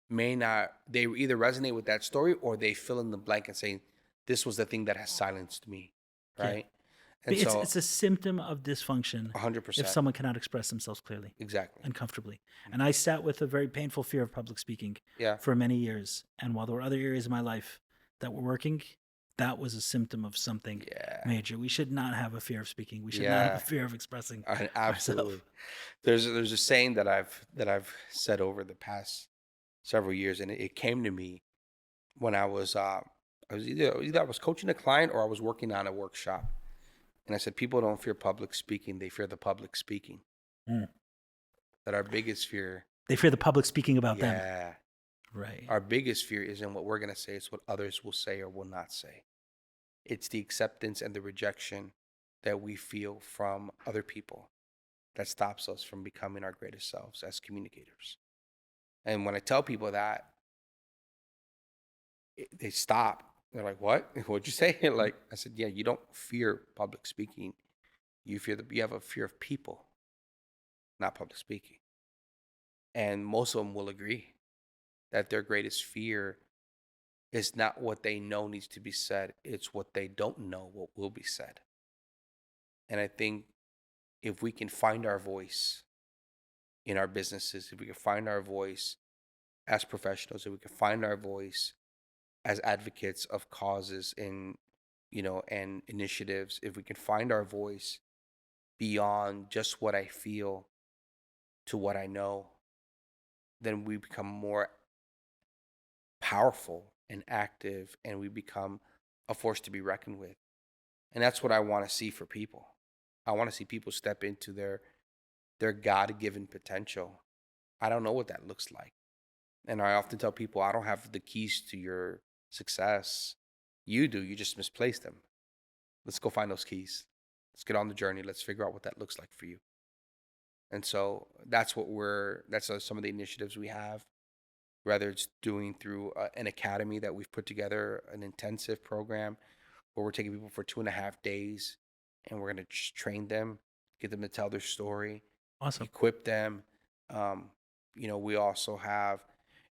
Speaker 2: may not, they either resonate with that story or they fill in the blank and say, this was the thing that has silenced me,
Speaker 1: Yeah.
Speaker 2: right? And
Speaker 1: It's
Speaker 2: so
Speaker 1: it's a symptom of dysfunction if
Speaker 2: 100%.
Speaker 1: someone cannot express themselves clearly
Speaker 2: Exactly.
Speaker 1: and comfortably. And I sat with a very painful fear of public speaking
Speaker 2: Yeah.
Speaker 1: for many years. And while there were other areas of my life that were working, that was a symptom of something
Speaker 2: Yeah.
Speaker 1: major. We should not have a fear of speaking. We should not have
Speaker 2: Yeah.
Speaker 1: a fear of expressing
Speaker 2: Absolutely.
Speaker 1: ourselves.
Speaker 2: There's a saying that I've said over the past several years, and it came to me when I was either I was coaching a client or I was working on a workshop. And I said, people don't fear public speaking, they fear the public speaking.
Speaker 1: Mm.
Speaker 2: That our biggest fear,
Speaker 1: They fear the public speaking about them.
Speaker 2: yeah,
Speaker 1: Right.
Speaker 2: our biggest fear isn't what we're going to say, it's what others will say or will not say. It's the acceptance and the rejection that we feel from other people that stops us from becoming our greatest selves as communicators. And when I tell people that, they stop. They're like, what? What'd you say? Like, I said, yeah, you don't fear public speaking. You have a fear of people, not public speaking. And most of them will agree that their greatest fear is not what they know needs to be said. It's what they don't know what will be said. And I think if we can find our voice in our businesses, if we can find our voice as professionals, if we can find our voice as advocates of causes and initiatives, if we can find our voice beyond just what I feel to what I know, then we become more powerful and active, and we become a force to be reckoned with. And that's what I want to see for people. I want to see people step into their God-given potential. I don't know what that looks like. And I often tell people, I don't have the keys to your success. You do. You just misplaced them. Let's go find those keys. Let's get on the journey. Let's figure out what that looks like for you. And so that's some of the initiatives we have, whether it's doing through an academy that we've put together, an intensive program where we're taking people for 2.5 days and we're going to just train them, get them to tell their story,
Speaker 1: Awesome.
Speaker 2: equip them. We also have,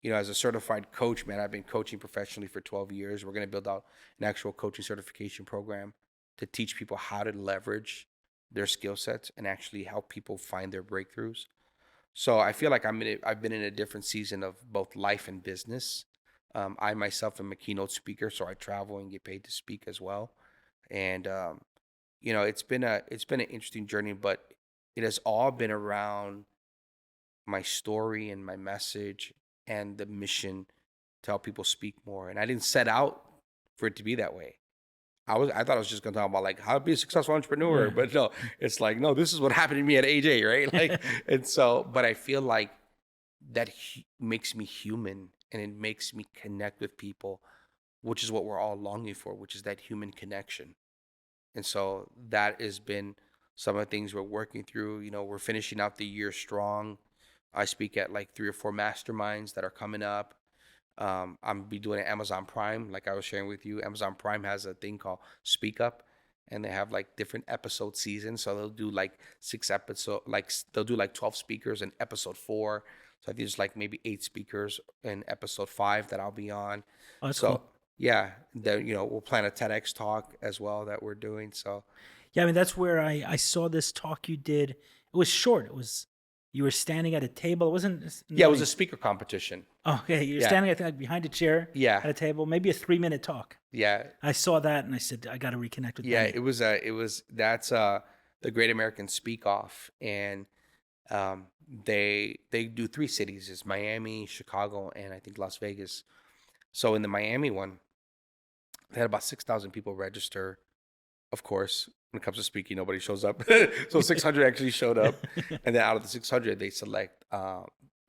Speaker 2: as a certified coach, man, I've been coaching professionally for 12 years. We're going to build out an actual coaching certification program to teach people how to leverage their skill sets and actually help people find their breakthroughs. So I feel like I've been in a different season of both life and business. I myself am a keynote speaker, so I travel and get paid to speak as well. And it's been an interesting journey, but it has all been around my story and my message and the mission to help people speak more. And I didn't set out for it to be that way. I thought I was just gonna talk about like how to be a successful entrepreneur, but no, it's like, no, this is what happened to me at AJ, right? Like, and so, but I feel like that makes me human, and it makes me connect with people, which is what we're all longing for, which is that human connection. And so that has been some of the things we're working through. We're finishing out the year strong. I speak at like 3 or 4 masterminds that are coming up. I'm be doing an Amazon Prime, like I was sharing with you. Amazon Prime has a thing called Speak Up, and they have like different episode seasons. So they'll do like 6 episodes, like they'll do like 12 speakers in episode 4. So I think there's like maybe 8 speakers in episode 5 that I'll be on.
Speaker 1: Oh, that's
Speaker 2: so
Speaker 1: cool.
Speaker 2: yeah, we'll plan a TEDx talk as well that we're doing. So
Speaker 1: yeah, I mean that's where I saw this talk you did. It was short. You were standing at a table. It wasn't.
Speaker 2: Yeah, it was a speaker competition.
Speaker 1: Oh, okay. You're standing, I think, like behind a chair.
Speaker 2: Yeah.
Speaker 1: At a table, maybe a 3-minute talk.
Speaker 2: Yeah.
Speaker 1: I saw that and I said, I got to reconnect with.
Speaker 2: Yeah,
Speaker 1: Benny.
Speaker 2: that's the Great American Speak Off, and they do 3 cities. It's Miami, Chicago, and I think Las Vegas. So in the Miami one, they had about 6,000 people register. Of course, when it comes to speaking, nobody shows up. So 600 actually showed up. And then out of the 600, they select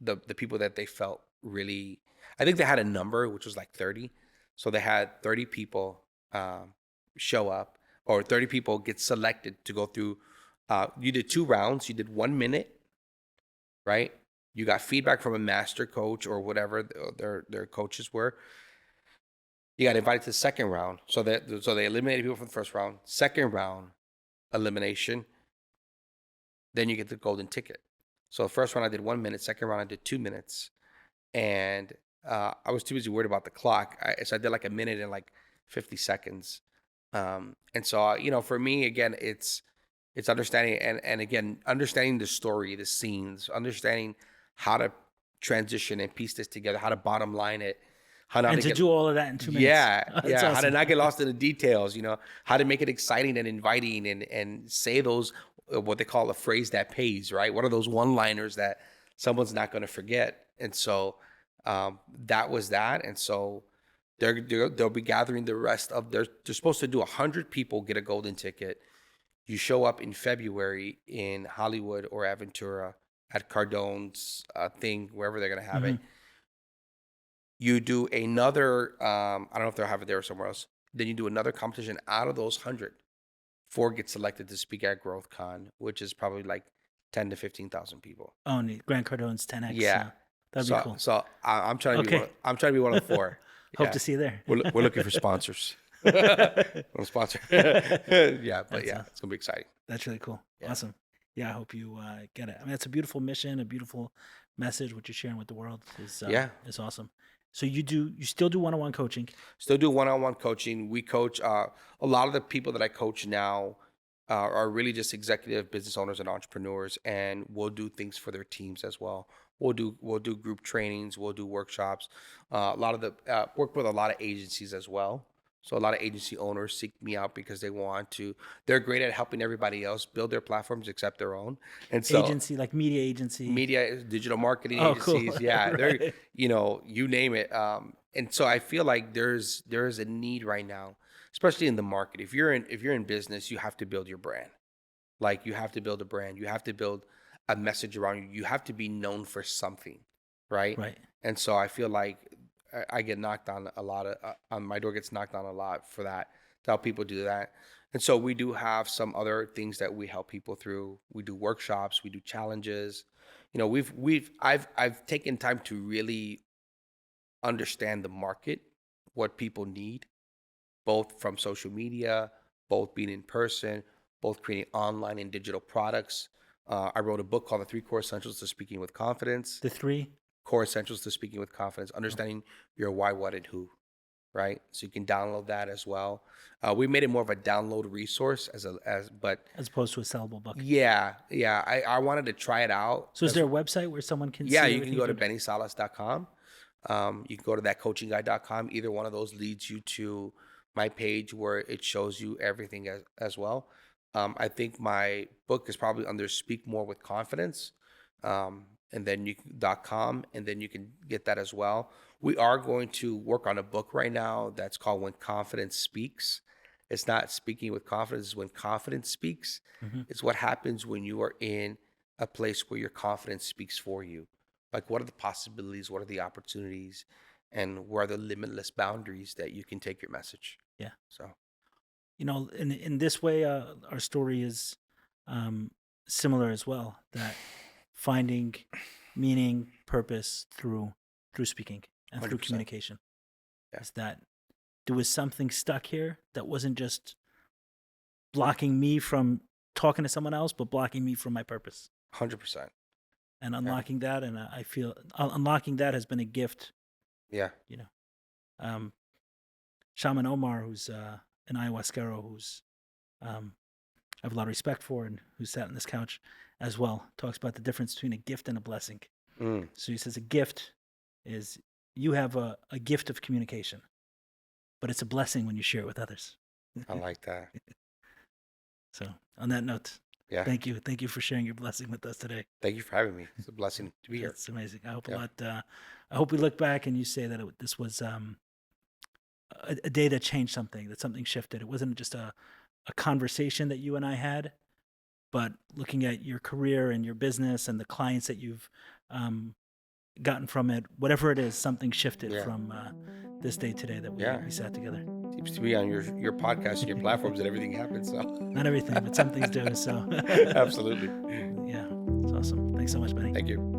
Speaker 2: the people that they felt really, I think they had a number, which was like 30. So they had 30 people show up, or 30 people get selected to go through. You did 2 rounds. You did 1 minute, right? You got feedback from a master coach or whatever their coaches were. You got invited to the second round. So they eliminated people from the first round. Second round elimination, then you get the golden ticket. So the first round I did 1 minute. Second round I did 2 minutes, and I was too busy worried about the clock. So I did like 1 minute and like 50 seconds. And so for me, again, it's understanding and again understanding the story, the scenes, understanding how to transition and piece this together, how to bottom line it, how not
Speaker 1: and to do all of that in 2 minutes.
Speaker 2: Yeah,
Speaker 1: That's
Speaker 2: how to
Speaker 1: awesome.
Speaker 2: not get lost in the details. How to make it exciting and inviting, and say those what they call a phrase that pays. Right? What are those one-liners that someone's not going to forget? And so that was that. And so they'll be gathering the rest of they're supposed to do 100 people get a golden ticket. You show up in February in Hollywood or Aventura at Cardone's thing, wherever they're going to have it. You do another, I don't know if they'll have it there or somewhere else. Then you do another competition out of those 100. 4 get selected to speak at Growth Con, which is probably like 10 to 15,000 people.
Speaker 1: Oh, neat. Grant Cardone's 10X.
Speaker 2: Yeah.
Speaker 1: That'd be cool.
Speaker 2: So I'm trying to be one of the 4.
Speaker 1: Hope to see you there.
Speaker 2: We're looking for sponsors. Sponsor. Yeah, but it's gonna be exciting.
Speaker 1: That's really cool. Yeah. Awesome. Yeah, I hope you get it. I mean, it's a beautiful mission, a beautiful message. What you're sharing with the world is awesome. So you still do one-on-one coaching?
Speaker 2: Still do one-on-one coaching. We coach a lot of the people that I coach now are really just executive business owners and entrepreneurs, and we'll do things for their teams as well. We'll do group trainings. We'll do workshops. A lot of the work with a lot of agencies as well. So a lot of agency owners seek me out because they're great at helping everybody else build their platforms except their own. And so
Speaker 1: agency, like media agency,
Speaker 2: digital marketing agencies. Cool. Yeah.
Speaker 1: Right.
Speaker 2: They're, you name it. And so I feel like there's a need right now, especially in the market. If you're in business, you have to build your brand. Like you have to build a brand. You have to build a message around you. You have to be known for something. Right.
Speaker 1: Right.
Speaker 2: And so I feel like I get knocked on a lot of, my door gets knocked on a lot for that, to help people do that. And so we do have some other things that we help people through. We do workshops, we do challenges. I've taken time to really understand the market, what people need, both from social media, both being in person, both creating online and digital products. I wrote a book called The 3 Core Essentials to Speaking with Confidence.
Speaker 1: The 3
Speaker 2: Core Essentials to Speaking with Confidence, understanding your why, what, and who, right? So you can download that as well. We made it more of a download resource as
Speaker 1: opposed to a sellable book.
Speaker 2: Yeah. I wanted to try it out.
Speaker 1: So is there a website where someone can?
Speaker 2: Yeah, you can go to BennySalas.com. You can go to thatcoachingguy.com. Either one of those leads you to my page where it shows you everything as well. I think my book is probably under Speak More with Confidence. And then .com, and then you can get that as well. We are going to work on a book right now that's called When Confidence Speaks. It's not speaking with confidence, it's when confidence speaks. Mm-hmm. It's what happens when you are in a place where your confidence speaks for you. Like, what are the possibilities? What are the opportunities? And where are the limitless boundaries that you can take your message?
Speaker 1: Yeah.
Speaker 2: So,
Speaker 1: in this way, our story is similar as well, that finding meaning, purpose through speaking and 100%. Through communication.
Speaker 2: Yeah.
Speaker 1: Is that there was something stuck here that wasn't just blocking me from talking to someone else, but blocking me from my purpose.
Speaker 2: 100%.
Speaker 1: And unlocking that, and I feel unlocking that has been a gift.
Speaker 2: Yeah.
Speaker 1: Shaman Omar, who's an ayahuasquero, who's I have a lot of respect for, and who sat on this couch as well, talks about the difference between a gift and a blessing. So he says a gift is you have a gift of communication, but it's a blessing when you share it with others.
Speaker 2: I like that.
Speaker 1: So on that note,
Speaker 2: yeah,
Speaker 1: thank you for sharing your blessing with us today.
Speaker 2: Thank you for having me. It's a blessing to be here.
Speaker 1: It's amazing. I hope I hope we look back and you say that this was a day that changed something, that something shifted. It wasn't just a conversation that you and I had, but looking at your career and your business and the clients that you've gotten from it, whatever it is, something shifted from this day today that we sat together.
Speaker 2: Seems to be on your podcast and your platforms that everything happens. So
Speaker 1: not everything, but some things do. So
Speaker 2: absolutely.
Speaker 1: Yeah, it's awesome. Thanks so much, Benny.
Speaker 2: Thank you.